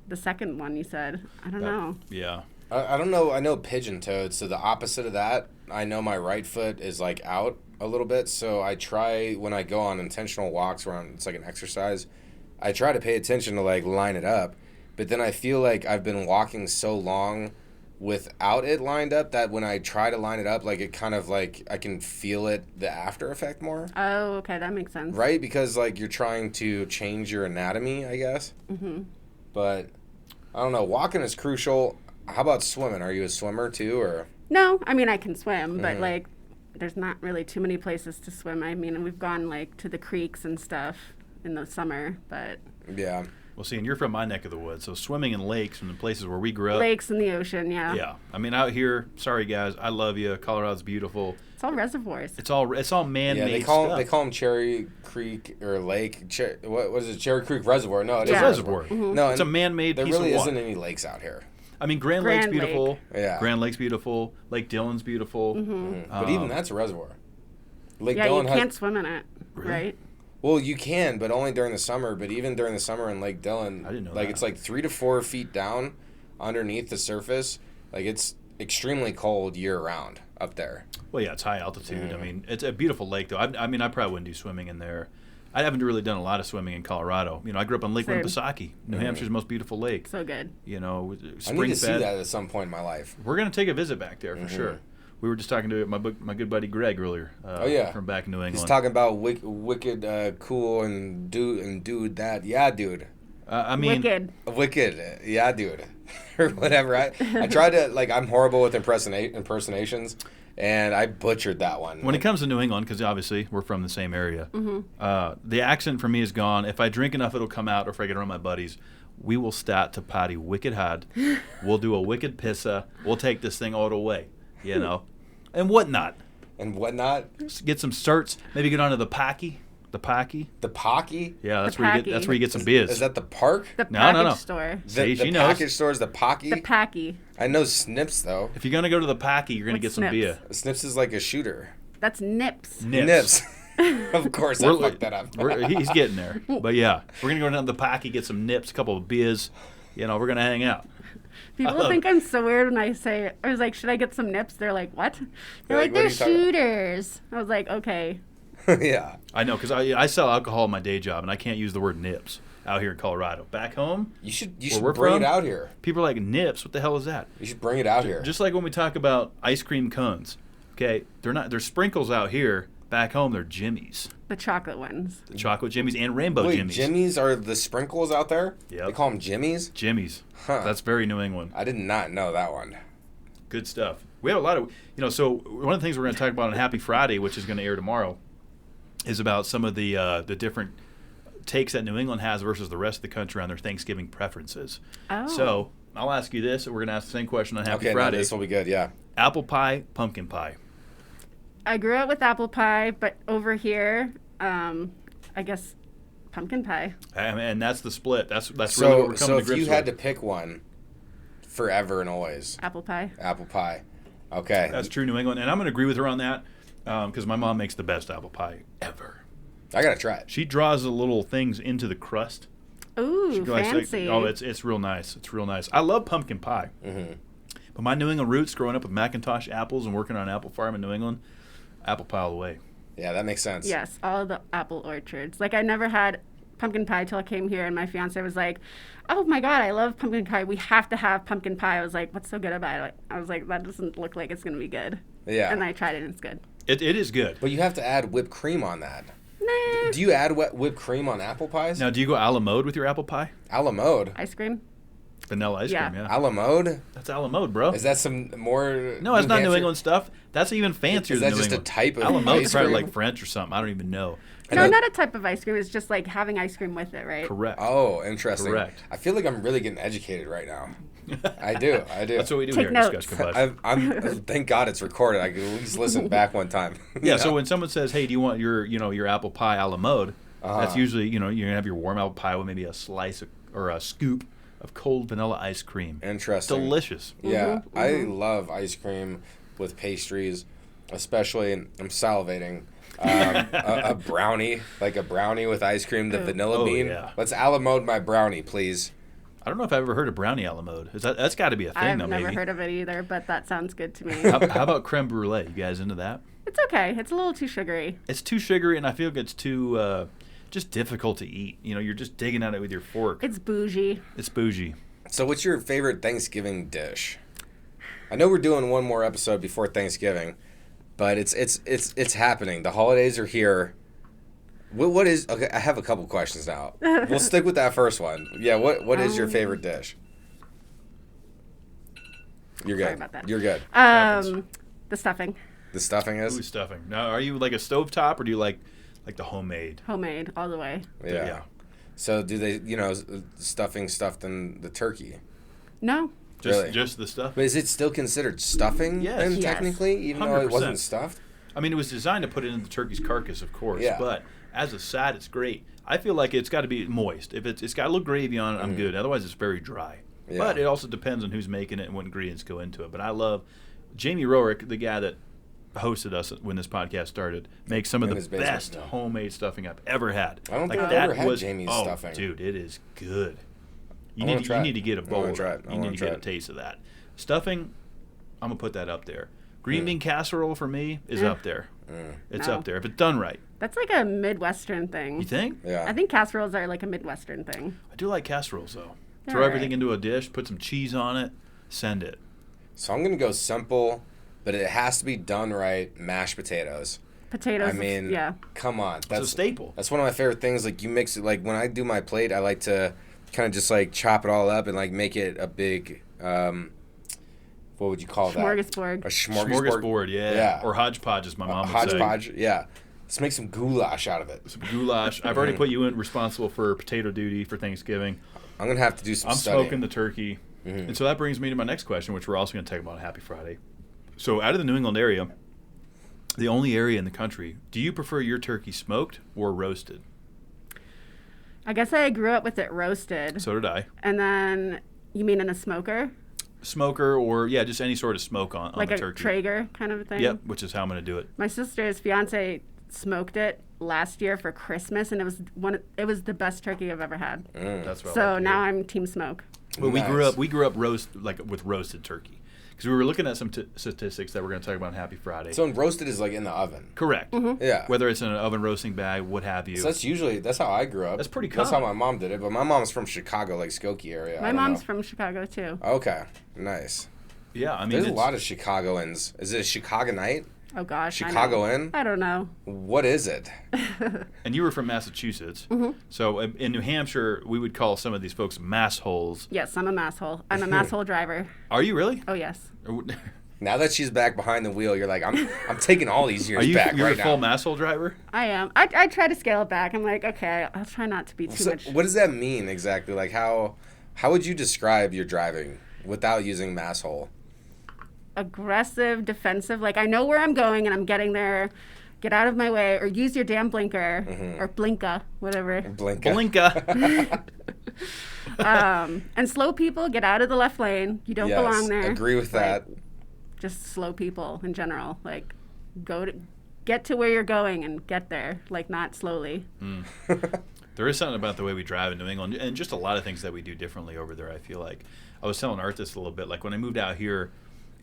The second one you said. I don't know. Yeah. I don't know. I know pigeon-toed, so the opposite of that, I know my right foot is like out a little bit, so I try when I go on intentional walks where it's like an exercise, I try to pay attention to like line it up, but then I feel like I've been walking so long without it lined up that when I try to line it up, like it kind of like I can feel it, the after effect more. Oh, okay, that makes sense. Right? Because like you're trying to change your anatomy, I guess. Mm-hmm. But I don't know. Walking is crucial. How about swimming? Are you a swimmer too, or? No, I mean I can swim, but like there's not really too many places to swim. I mean, we've gone like to the creeks and stuff in the summer, but Yeah. Well, see, and you're from my neck of the woods, so swimming in lakes and the places where we grew up. lakes in the ocean, yeah. Yeah, I mean, out here, sorry guys, I love you. Colorado's beautiful. It's all reservoirs. It's all man-made Yeah, they stuff. call them Cherry Creek or Lake. What was it? Cherry Creek Reservoir? No, it is Yeah. Reservoir. No, It's a man-made there piece really of water. isn't any lakes out here. I mean, Grand Lake's Grand Lake. beautiful. Yeah. Grand Lake's beautiful. Lake Dillon's beautiful. But even that's a reservoir. Lake Yeah, Dillon you can't swim in it, Really? right? Well, you can, but only during the summer. But even during the summer in Lake Dillon, I didn't know like that. it's like 3 to 4 feet down underneath the surface. Like it's extremely cold year round up there. Well, yeah, it's high altitude. I mean, it's a beautiful lake, though. I mean, I probably wouldn't do swimming in there. I haven't really done a lot of swimming in Colorado. I grew up on Lake Same. Winnipesaukee, New Hampshire's most beautiful lake. So good. I need Spring to see fed. that at some point in my life. We're gonna take a visit back there for sure. We were just talking to my good buddy Greg earlier. Oh yeah, from back in New England. He's talking about wicked, cool and dude that. Yeah, dude. I mean, Wicked, yeah, dude, or whatever. I tried to I'm horrible with impersonations, and I butchered that one. when it comes to New England, because obviously we're from the same area, the accent for me is gone. If I drink enough, it'll come out. Or if I get around my buddies, we will start to party wicked hard. We'll do a wicked pissa. We'll take this thing all the way, and whatnot. And whatnot. Get some certs. Maybe get onto the Pocky. The Pocky. The Pocky. Yeah, that's The where you Pocky. get. That's where you get some beers. Is that the park? The No, package no. store. See, the she knows. package store is the Pocky. The Packy. I know Snips though. If you're gonna go to the Pocky, you're gonna What's get some Snips? beer. Snips is like a shooter. That's Nips. Nips. Of course, I fucked that up. He's getting there. But yeah, we're gonna go down to the Pocky, get some nips, a couple of beers. We're gonna hang out. People think I'm so weird when I say, I was like, should I get some Nips? They're like, what? They're like, like, what they're are you talking about?" shooters. I was like, okay. Yeah. I know, because I sell alcohol in my day job, and I can't use the word nips out here in Colorado. Back home, You should we're bring from? it out here. people are like, nips? What the hell is that? You should bring it out here. Just like when we talk about ice cream cones. Okay, they're sprinkles out here. Back home, they're Jimmies. The chocolate ones. The chocolate Jimmies and rainbow Wait, Jimmies. Jimmies are the sprinkles out there? Yep. They call them Jimmies? Jimmies. Huh. That's very New England. I did not know that one. Good stuff. We have a lot of, so one of the things we're going to talk about on Happy Friday, which is going to air tomorrow, is about some of the different takes that New England has versus the rest of the country on their Thanksgiving preferences. Oh. So I'll ask you this, and we're going to ask the same question on Happy Okay, Friday. this will be good, yeah. Apple pie, pumpkin pie. I grew up with apple pie, but over here, I guess pumpkin pie. And that's the split. That's really what So, we're coming so to if grips you had with. to pick one forever and always, Apple pie. apple pie. Okay. That's true New England. And I'm going to agree with her on that because my mom makes the best apple pie ever. I got to try it. She draws the little things into the crust. Ooh, She likes fancy. it's real nice. It's real nice. I love pumpkin pie. Mm-hmm. But my New England roots, growing up with Macintosh apples and working on an apple farm in New England, apple pie all the way. Yeah, that makes sense. Yes, all the apple orchards. Like, I never had pumpkin pie till I came here, and my fiance was like, "Oh my God, I love pumpkin pie. We have to have pumpkin pie." I was like, "What's so good about it?" I was like, "That doesn't look like it's gonna be good." Yeah. And I tried it, and it's good. It is good. But you have to add whipped cream on that. Nah. Do you add whipped cream on apple pies? Now, do you go a la mode with your apple pie? A la mode. Ice cream. Vanilla ice Yeah. cream, yeah. A la mode? That's a la mode, bro. Is that some more? No, it's not New Hampshire- England stuff. That's even fancier Is than that New just a England. type of a la mode is ice probably cream? like French or something. I don't even know. No, not a type of ice cream. It's just like having ice cream with it, right? Correct. Oh, interesting. Correct. I feel like I'm really getting educated right now. I do. That's what we do Take here notes. at Discussion Combustion. I'm thank God it's recorded. I can at least listen back one time. Yeah, so when someone says, "Hey, do you want your apple pie a la mode?" That's usually, you're going to have your warm apple pie with maybe a slice or a scoop of cold vanilla ice cream. Interesting. Delicious. Yeah, I love ice cream with pastries, especially. I'm salivating. A brownie, like a brownie with ice cream, the vanilla Oh, bean. yeah. Let's a la mode my brownie, please. I don't know if I've ever heard of brownie a la mode. That's got to be a thing, I've though, never maybe. heard of it either, but that sounds good to me. How about creme brulee? You guys into that? It's okay. It's a little too sugary. It's too sugary, and I feel like it's too just difficult to eat. You're just digging at it with your fork. It's bougie. It's bougie. So, what's your favorite Thanksgiving dish? I know we're doing one more episode before Thanksgiving, but it's happening. The holidays are here. What is? Okay, I have a couple questions now. We'll stick with that first one. Yeah, what is your favorite dish? You're good. Sorry about that. You're good. The stuffing. The stuffing is? Ooh, stuffing. Now, are you like a stovetop, or do you like the homemade? Homemade, all the way. Yeah. So do they, stuffing stuffed in the turkey? No. Really? Just the stuff. But is it still considered stuffing Yes. then, Yes. technically, even though it 100%. wasn't stuffed? I mean, it was designed to put it in the turkey's carcass, of course. Yeah. But as a side, it's great. I feel like it's got to be moist. If it's got a little gravy on it, I'm good. Otherwise, it's very dry. Yeah. But it also depends on who's making it and what ingredients go into it. But I love Jamie Rorick, the guy that hosted us when this podcast started, makes some of In the his basement, best yeah. homemade stuffing I've ever had. I don't think I've that ever had Jamie's oh, stuffing. Dude, it is good. I wanna try You it. need to get a I bowl. wanna of try it. it. I You need wanna to get try a it. taste of that. Stuffing, I'm gonna put that up there. Green bean casserole for me is up there. It's No. up there if it's done right. That's like a Midwestern thing. You think? Yeah. I think casseroles are like a Midwestern thing. I do like casseroles though. They're Throw everything alright. into a dish, put some cheese on it, send it. So I'm going to go simple, but it has to be done right, mashed potatoes. Potatoes. I mean, yeah. come on. It's a staple. That's one of my favorite things. Like, you mix it, like, when I do my plate, I like to kind of just, like, chop it all up and, like, make it a big, what would you call that? Smorgasbord. A smorgasbord. Smorgasbord, yeah. Yeah. Or hodgepodge, as my mom would say. Hodgepodge, yeah. Let's make some goulash out of it. Some goulash. I've already put you in responsible for potato duty for Thanksgiving. I'm going to have to do some I'm studying. smoking the turkey. And so that brings me to my next question, which we're also going to talk about on Happy Friday. So out of the New England area, the only area in the country, do you prefer your turkey smoked or roasted? I guess I grew up with it roasted. So did I. And then, you mean in a smoker? Smoker or, yeah, just any sort of smoke on Like the a turkey. Traeger kind of thing? Yep, which is how I'm going to do it. My sister's fiance smoked it last year for Christmas, and it was the best turkey I've ever had. That's what I So like to now hear. I'm team smoke. Well, Nice. we grew up with roasted turkey because we were looking at some statistics that we're going to talk about on Happy Friday. So roasted is, like, in the oven. Correct. Yeah. Whether it's in an oven roasting bag, what have you. So that's how I grew up. That's pretty That's how common. my mom did it, but my mom's from Chicago, like Skokie area. I My don't mom's know. from Chicago, too. Okay, nice. Yeah, I mean, There's a it's- lot of Chicagoans. Is it a Chicagonite? Oh, gosh. I know. Chicagoan? I don't know. What is it? And you were from Massachusetts. Mm-hmm. So in New Hampshire, we would call some of these folks mass holes. Yes, I'm a masshole. I'm a masshole driver. Are you really? Oh, yes. Now that she's back behind the wheel, you're like, I'm taking all these years Are you back you're right a full now. mass hole driver? I am. I try to scale it back. I'm like, okay, I'll try not to be too So much. what does that mean exactly? Like, how would you describe your driving without using masshole? Aggressive, defensive. Like, I know where I'm going, and I'm getting there get out of my way, or use your damn blinker, or blinka, whatever. Blinka. And slow people, get out of the left lane. You don't belong there. Agree with that. Just slow people in general. Like, get to where you're going and get there, like, not slowly. There is something about the way we drive in New England, and just a lot of things that we do differently over there, I feel like. I was telling Art this a little bit. Like, when I moved out here,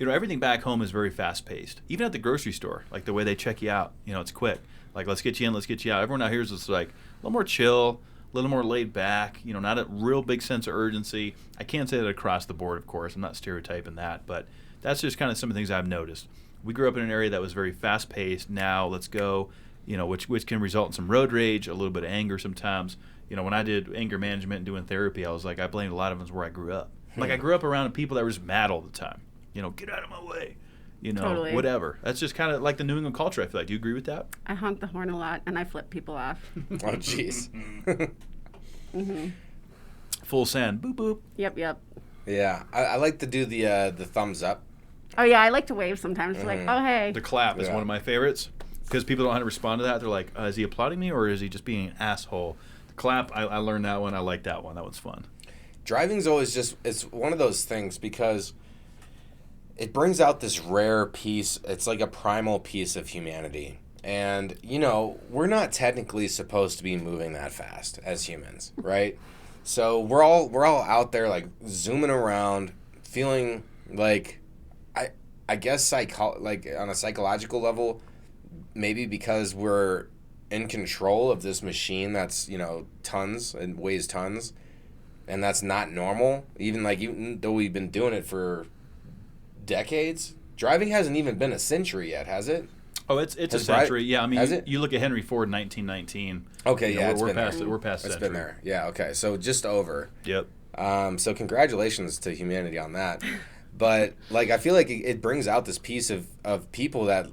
everything back home is very fast-paced. Even at the grocery store, like, the way they check you out, it's quick. Like, let's get you in, let's get you out. Everyone out here is just, like, a little more chill, a little more laid back, not a real big sense of urgency. I can't say that across the board, of course. I'm not stereotyping that, but that's just kind of some of the things I've noticed. We grew up in an area that was very fast-paced. Now, let's go, which can result in some road rage, a little bit of anger sometimes. When I did anger management and doing therapy, I was like, I blamed a lot of it where I grew up. Like, I grew up around people that were just mad all the time. Get out of my way. Totally. Whatever. That's just kind of like the New England culture, I feel like. Do you agree with that? I honk the horn a lot, and I flip people off. Oh, jeez. Full send. Boop, boop. Yep. Yeah. I like to do the thumbs up. Oh, yeah, I like to wave sometimes. Like, oh, hey. The clap is one of my favorites because people don't know how to respond to that. They're like, is he applauding me or is he just being an asshole? The clap, I learned that one. I like that one. That one's fun. Driving's always it's one of those things because it brings out this rare piece. It's like a primal piece of humanity. And, we're not technically supposed to be moving that fast as humans, right? So we're all out there, like, zooming around, feeling like, I guess like on a psychological level, maybe because we're in control of this machine that's, tons and weighs tons, and that's not normal. Even though we've been doing it for decades, driving hasn't even been a century yet, has it? Oh, it's a century. Yeah, I mean, it? You look at Henry Ford in 1919. Okay, yeah, we're past it. We're past it's century. Been there. Yeah, okay, so just over. Yep. So congratulations to humanity on that. But I feel like it brings out this piece of people that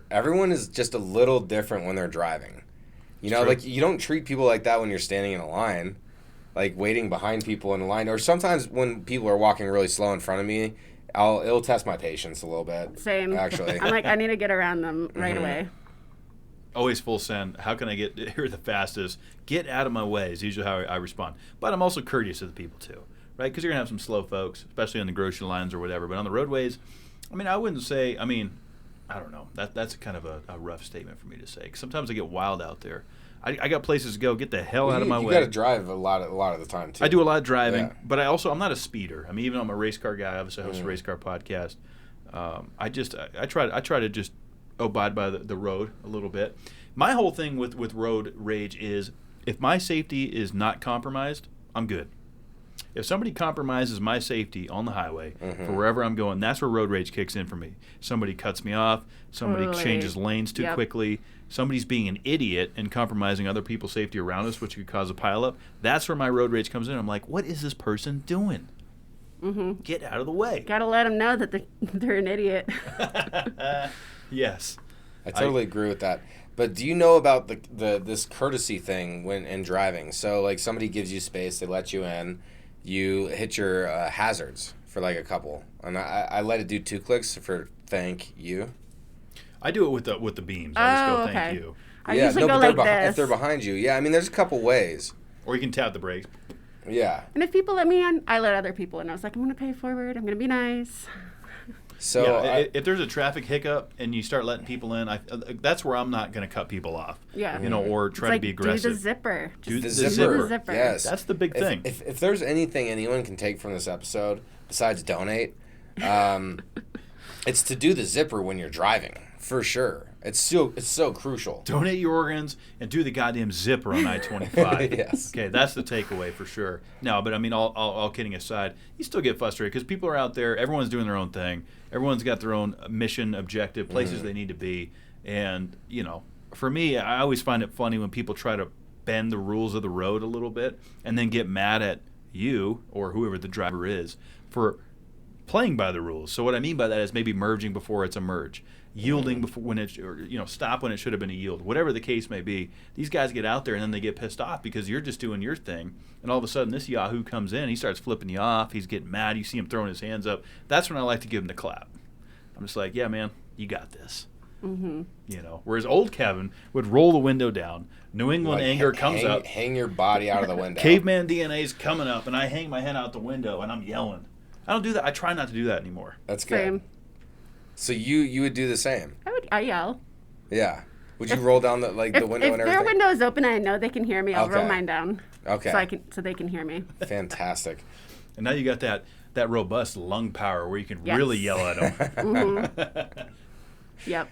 everyone is just a little different when they're driving. Like, you don't treat people like that when you're standing in a line, like waiting behind people in a line, or sometimes when people are walking really slow in front of me. It'll test my patience a little bit. Same. Actually. I'm like, I need to get around them right away. Always full send. How can I get here the fastest? Get out of my way is usually how I respond. But I'm also courteous to the people too, right? Because you're going to have some slow folks, especially on the grocery lines or whatever. But on the roadways, I wouldn't say, I don't know. That's kind of a rough statement for me to say. 'Cause sometimes I get wild out there. I got places to go. Get the hell out of my way. You got to drive a lot of the time too. I do a lot of driving, but I'm not a speeder. Even though I'm a race car guy, obviously I host a race car podcast. I try to just abide by the road a little bit. My whole thing with road rage is if my safety is not compromised, I'm good. If somebody compromises my safety on the highway for wherever I'm going, that's where road rage kicks in for me. Somebody cuts me off. Somebody changes lanes too quickly. Somebody's being an idiot and compromising other people's safety around us, which could cause a pileup. That's where my road rage comes in. I'm like, what is this person doing? Get out of the way. Got to let them know that they're an idiot. Yes. I totally agree with that. But do you know about this courtesy thing when in driving? So, like, somebody gives you space, they let you in, you hit your hazards for like a couple, and I let it do 2 clicks for thank you. I do it with the beams. I just go thank you. I usually go like this. If they're behind you, there's a couple ways. Or you can tap the brakes. Yeah. And if people let me in, I let other people in. I was like, I'm going to pay forward. I'm going to be nice. So if there's a traffic hiccup and you start letting people in, that's where I'm not going to cut people off. Yeah. Or try to be aggressive. Do the zipper. Do the zipper. Yes. That's the big thing. If there's anything anyone can take from this episode besides donate, it's to do the zipper when you're driving, for sure. It's so crucial. Donate your organs and do the goddamn zipper on I-25. Yes. Okay, that's the takeaway for sure. No, but all kidding aside, you still get frustrated because people are out there. Everyone's doing their own thing. Everyone's got their own mission, objective, places they need to be. And, for me, I always find it funny when people try to bend the rules of the road a little bit and then get mad at you or whoever the driver is for playing by the rules. So what I mean by that is maybe merging before it's a merge. Yielding before when it, stop when it should have been a yield. Whatever the case may be, these guys get out there and then they get pissed off because you're just doing your thing, and all of a sudden this yahoo comes in, he starts flipping you off, he's getting mad, you see him throwing his hands up. That's when I like to give him the clap. I'm just like, yeah, man, you got this. Mm-hmm. You know, whereas old Kevin would roll the window down. New England anger comes up. Hang your body out of the window. Caveman DNA's coming up, and I hang my head out the window, and I'm yelling. I don't do that. I try not to do that anymore. That's good. Same. So you would do the same? I yell. Yeah. Would you roll down the window and everything? If their window is open and I know they can hear me, I'll roll Okay. mine down. Okay. So they can hear me. Fantastic. And now you got that robust lung power where you can Yes. really yell at them. Mm-hmm. Yep.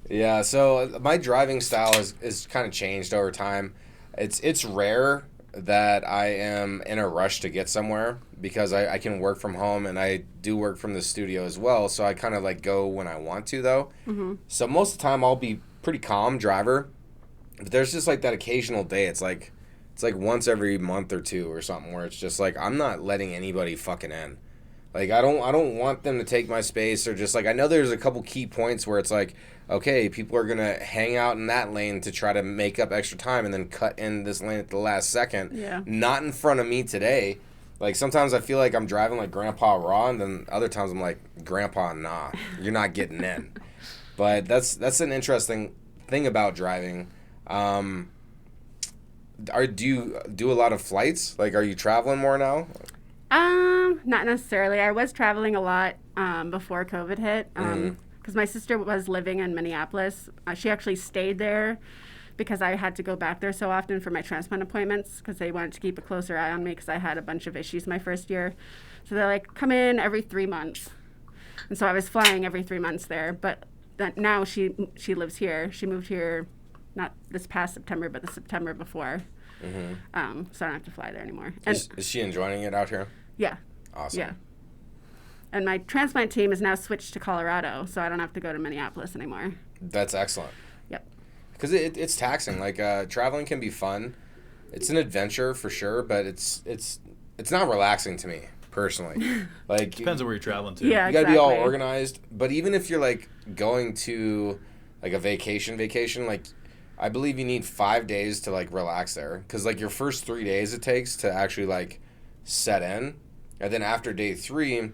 Yeah, so my driving style is kind of changed over time. It's rare that I am in a rush to get somewhere because I can work from home and I do work from the studio as well. So I kind of like go when I want to though. Mm-hmm. So most of the time I'll be pretty calm driver. But there's just like that occasional day. It's like once every month or two or something where it's just like I'm not letting anybody fucking in. Like I don't want them to take my space or just like I know there's a couple key points where it's like okay, people are going to hang out in that lane to try to make up extra time and then cut in this lane at the last second. Yeah. Not in front of me today. Like, sometimes I feel like I'm driving like Grandpa Raw, and then other times I'm like, Grandpa, nah, you're not getting in. But that's an interesting thing about driving. Do you do a lot of flights? Like, are you traveling more now? Not necessarily. I was traveling a lot before COVID hit. Because my sister was living in Minneapolis. She actually stayed there because I had to go back there so often for my transplant appointments because they wanted to keep a closer eye on me because I had a bunch of issues my first year. So they're like, come in every 3 months. And so I was flying every 3 months there. But now she lives here. She moved here not this past September, but the September before. Mm-hmm. So I don't have to fly there anymore. And Is she enjoying it out here? Yeah. Awesome. Yeah. And my transplant team is now switched to Colorado, so I don't have to go to Minneapolis anymore. That's excellent. Yep. Because it's taxing. Like traveling can be fun. It's an adventure for sure, but it's not relaxing to me personally. Like Depends on where you're traveling to. Yeah. you gotta be all Exactly. organized. But even if you're like going to like a vacation, like I believe you need 5 days to like relax there. Because like your first 3 days it takes to actually like set in, and then after day 3.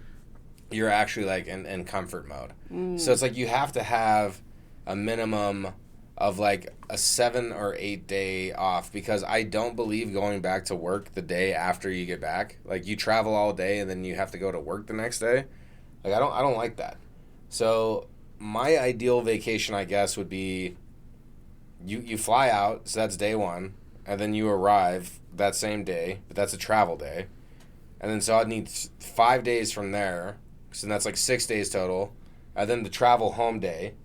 You're actually like in comfort mode. So it's like you have to have a minimum of like a 7 or 8 day off because I don't believe going back to work the day after you get back. Like you travel all day and then you have to go to work the next day. Like I don't like that. So my ideal vacation I guess would be you fly out, so that's day 1, and then you arrive that same day, but that's a travel day. And then so I'd need 5 days from there. So that's like 6 days total. And then the travel home day.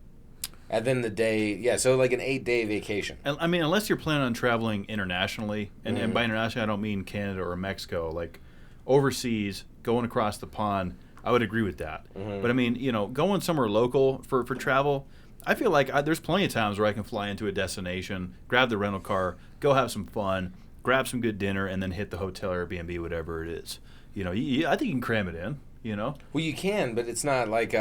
And then the day, so like an 8-day vacation. And, I mean, unless you're planning on traveling internationally, and by international I don't mean Canada or Mexico, like overseas, going across the pond, I would agree with that. But I mean, going somewhere local for travel, I feel like there's plenty of times where I can fly into a destination, grab the rental car, go have some fun, grab some good dinner, and then hit the hotel, Airbnb, whatever it is. I think you can cram it in. Well, you can, but it's not like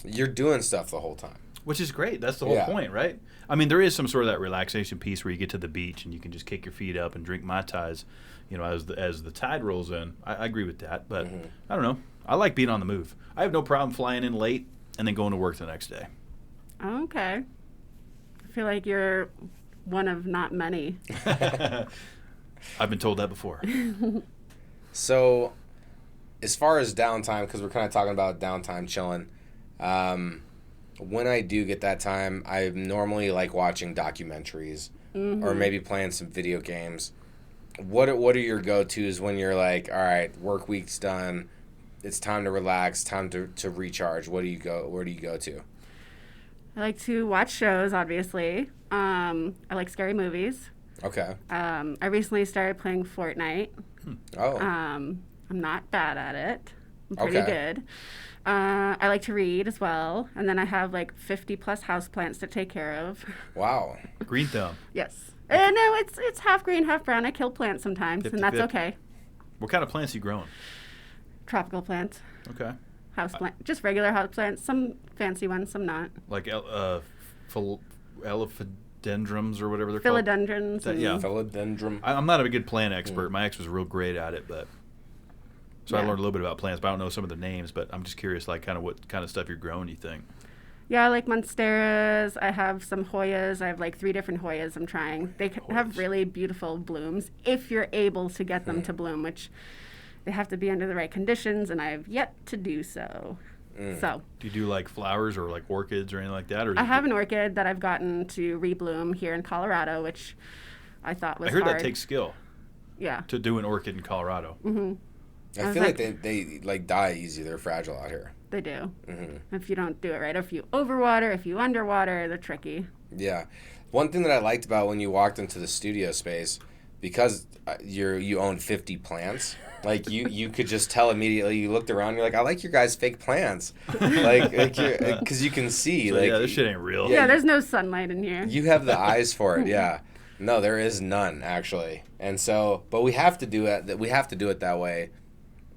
you're doing stuff the whole time. Which is great. That's the whole point, right? I mean, there is some sort of that relaxation piece where you get to the beach and you can just kick your feet up and drink Mai Tais, as the tide rolls in. I agree with that, but I don't know. I like being on the move. I have no problem flying in late and then going to work the next day. Okay. I feel like you're one of not many. I've been told that before. So, as far as downtime, because we're kind of talking about downtime, chilling, when I do get that time, I normally like watching documentaries or maybe playing some video games. What are your go-tos when you're like, all right, work week's done, it's time to relax, time to recharge? Where do you go to? I like to watch shows, obviously. I like scary movies. Okay. I recently started playing Fortnite. Oh. I'm not bad at it. I'm pretty good. I like to read as well. And then I have like 50 plus houseplants to take care of. Wow. Green thumb. Yes. No, it's half green, half brown. I kill plants sometimes, and that's 50-50. okay. What kind of plants are you growing? Tropical plants. Okay. Houseplant. Just regular houseplants. Some fancy ones, some not. Like elephadendrums or whatever they're Philodendrons. called? Yeah. Philodendron. I'm not a good plant expert. My ex was real great at it, but so I learned a little bit about plants, but I don't know some of the names. But I'm just curious, like, kind of what kind of stuff you're growing. You think? Yeah, I like monsteras. I have some Hoyas. I have like 3 different Hoyas I'm trying. They have really beautiful blooms if you're able to get them to bloom, which they have to be under the right conditions, and I have yet to do so. So, Do you do like flowers or like orchids or anything like that? Or I have an orchid that I've gotten to rebloom here in Colorado, which I thought was I heard hard. that takes skill Yeah. to do an orchid in Colorado. I feel like they like die easy. They're fragile out here. They do. If you don't do it right. If you overwater, if you underwater, they're tricky. Yeah. One thing that I liked about when you walked into the studio space, because you own 50 plants, like you could just tell immediately. You looked around, you're like, I like your guys' fake plants, because you can see. So, like, yeah, this shit ain't real. Yeah, there's no sunlight in here. You have the eyes for it. Yeah. No, there is none actually, and so, but we have to do it. We have to do it that way.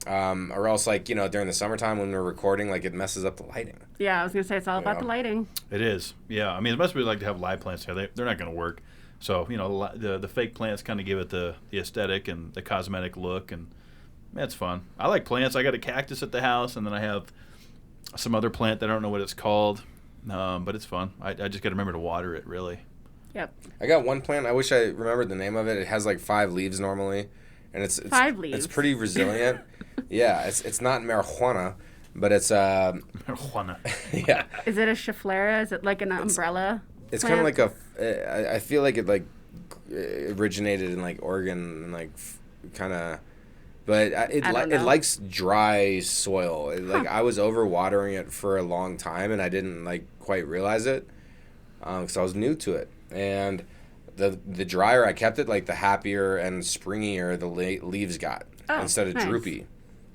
Or else, like, during the summertime when we're recording, like, it messes up the lighting. Yeah, I was going to say it's all about the lighting. It is. Yeah. I mean, as much as we like to have live plants here, they're not going to work. So, the fake plants kind of give it the aesthetic and the cosmetic look, and that's fun. I like plants. I got a cactus at the house, and then I have some other plant that I don't know what it's called, but it's fun. I just got to remember to water it, really. Yep. I got one plant. I wish I remembered the name of it. It has, like, 5 leaves normally, and it's 5 leaves. It's pretty resilient. Yeah, it's not marijuana, but it's Marijuana. yeah. Is it a schefflera? Is it like an umbrella? It's kind of like I feel like it like originated in like Oregon and like kind of, but it likes dry soil. I was overwatering it for a long time and I didn't like quite realize it, because I was new to it. And the drier I kept it, like the happier and springier the leaves got instead of droopy.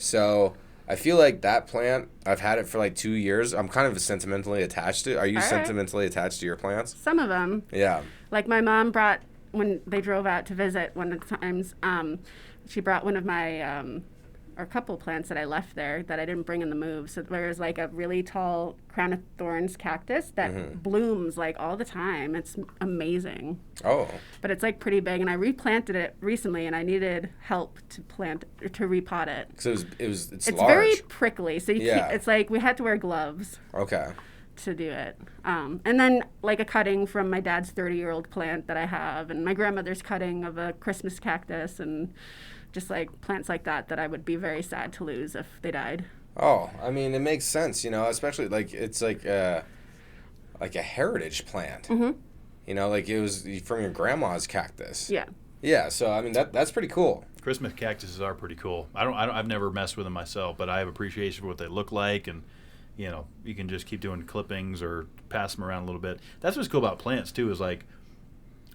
So I feel like that plant, I've had it for like 2 years. I'm kind of sentimentally attached to it. Are you sentimentally attached to your plants? Some of them. Yeah. Like my mom brought, when they drove out to visit one of the times, she brought one of my, or a couple plants that I left there that I didn't bring in the move. So there was like a really tall crown of thorns cactus that blooms like all the time. It's amazing. Oh. But it's like pretty big, and I replanted it recently, and I needed help to repot it. So it's It's large. very prickly, so you can't, it's like we had to wear gloves Okay. to do it. And then like a cutting from my dad's 30-year-old plant that I have, and my grandmother's cutting of a Christmas cactus, and just like plants like that I would be very sad to lose if they died. Oh, I mean, it makes sense, especially like it's like a heritage plant. Mm-hmm. Like it was from your grandma's cactus. Yeah. Yeah, so I mean that's pretty cool. Christmas cactuses are pretty cool. I've never messed with them myself, but I have appreciation for what they look like, and you can just keep doing clippings or pass them around a little bit. That's what's cool about plants too, is like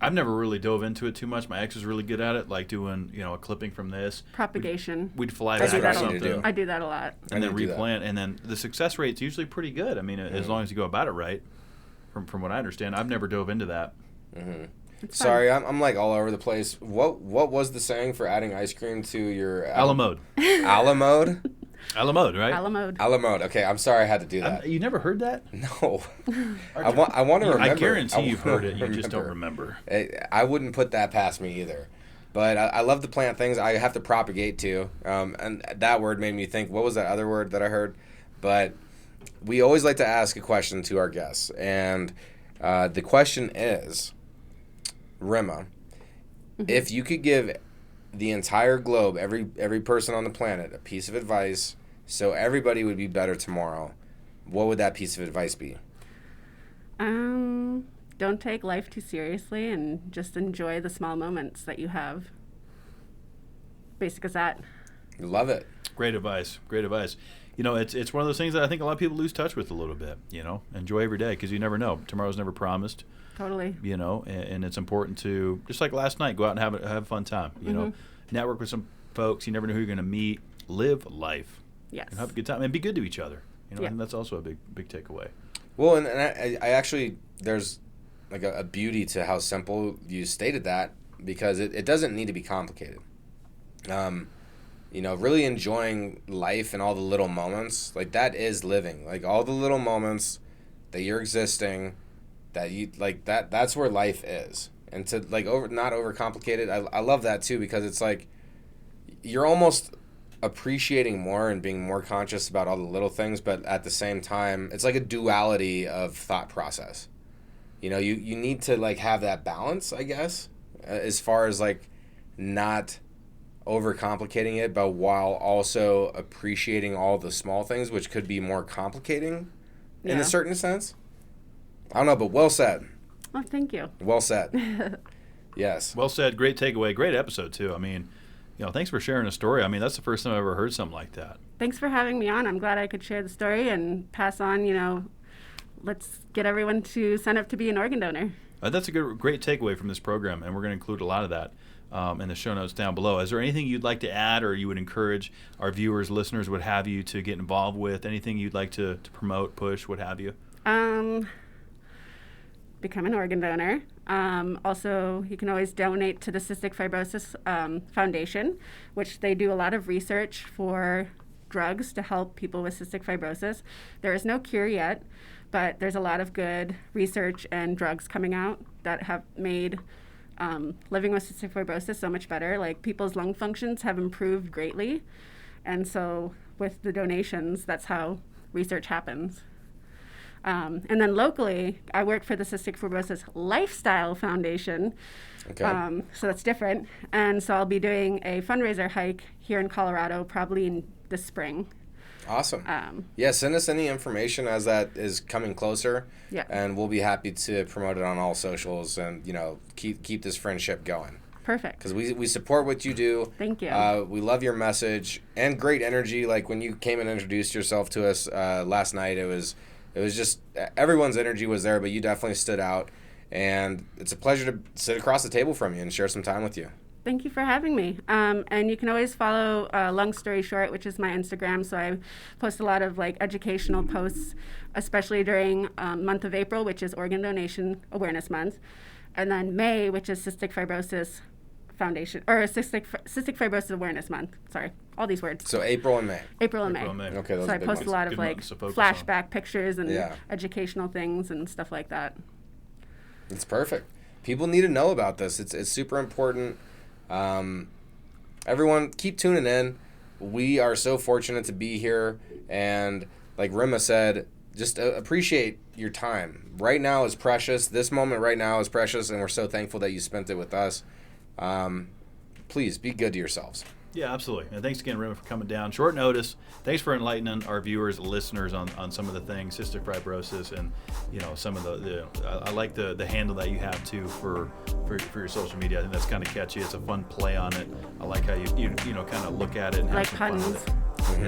I've never really dove into it too much. My ex is really good at it, like doing a clipping from this Propagation. We'd fly That's back what or I need to something, do. I do that a lot. and then I need to do that. replant, and then the success rate's usually pretty good. I mean, as long as you go about it right. From what I understand, I've never dove into that. Sorry, I'm like all over the place. What was the saying for adding ice cream to your Alamode. Alamode? Alamode, right? Alamode. Alamode. Okay, I'm sorry I had to do that. You never heard that? No. I want to remember. I guarantee you've wanna heard it. You just don't remember. I wouldn't put that past me either. But I love to plant things. I have to propagate too. And that word made me think, what was that other word that I heard? But we always like to ask a question to our guests. And the question is, Rima, if you could give the entire globe, every person on the planet, a piece of advice so everybody would be better tomorrow, what would that piece of advice be? Don't take life too seriously and just enjoy the small moments that you have. Basic as that. Love it. Great advice. Great advice. It's one of those things that I think a lot of people lose touch with a little bit. Enjoy every day, because you never know. Tomorrow's never promised. Totally. And it's important to, just like last night, go out and have a fun time. Network with some folks. You never know who you're going to meet. Live life. Yes. And have a good time and be good to each other. I Yeah. think that's also a big takeaway. Well, and I actually, there's like a beauty to how simple you stated that, because it doesn't need to be complicated. Really enjoying life and all the little moments, like that is living. Like all the little moments that you're existing, that you like, that's where life is. And to like not overcomplicate it, I love that too, because it's like you're almost appreciating more and being more conscious about all the little things, but at the same time, it's like a duality of thought process. You know, you need to like have that balance, I guess, as far as like not overcomplicating it, but while also appreciating all the small things, which could be more complicating in a certain sense. I don't know, but well said. Well, thank you. Well said. Yes. Well said. Great takeaway. Great episode, too. I mean, thanks for sharing a story. I mean, that's the first time I've ever heard something like that. Thanks for having me on. I'm glad I could share the story and pass on, let's get everyone to sign up to be an organ donor. That's a great takeaway from this program, and we're going to include a lot of that in the show notes down below. Is there anything you'd like to add, or you would encourage our viewers, listeners, what have you, to get involved with? Anything you'd like to promote, push, what have you? Become an organ donor. Also, you can always donate to the Cystic Fibrosis Foundation, which they do a lot of research for drugs to help people with cystic fibrosis. There is no cure yet, but there's a lot of good research and drugs coming out that have made living with cystic fibrosis so much better. Like, people's lung functions have improved greatly. And so with the donations, that's how research happens. And then locally, I work for the Cystic Fibrosis Lifestyle Foundation. Okay. So that's different. And so I'll be doing a fundraiser hike here in Colorado, probably in the spring. Awesome. Send us any information as that is coming closer. Yeah. And we'll be happy to promote it on all socials and, keep this friendship going. Perfect. Because we support what you do. Thank you. We love your message and great energy. Like when you came and introduced yourself to us last night, it was just everyone's energy was there, but you definitely stood out. And it's a pleasure to sit across the table from you and share some time with you. Thank you for having me. And you can always follow Long Story Short, which is my Instagram. So I post a lot of educational posts, especially during month of April, which is Organ Donation Awareness Month. And then May, which is Cystic Fibrosis Foundation, or Cystic Fibrosis Awareness Month. Sorry, all these words. So April and May. April and May. Okay, those so are I big post ones. a lot of Good months to focus flashback pictures and Yeah. educational things and stuff like that. It's perfect. People need to know about this. It's super important. Everyone, keep tuning in. We are so fortunate to be here, and like Rima said, just appreciate your time. Right now is precious. This moment right now is precious, and we're so thankful that you spent it with us. Please be good to yourselves. Yeah, absolutely. And thanks again, Rima, for coming down. Short notice. Thanks for enlightening our viewers, listeners on some of the things, cystic fibrosis, and some of the I like the handle that you have too for your social media. I think that's kind of catchy. It's a fun play on it. I like how you kind of look at it and have Like some fun puns. with it.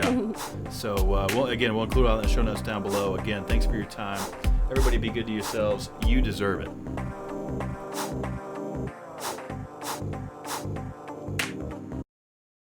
Yeah. So we'll include all the show notes down below. Again, thanks for your time. Everybody, be good to yourselves. You deserve it.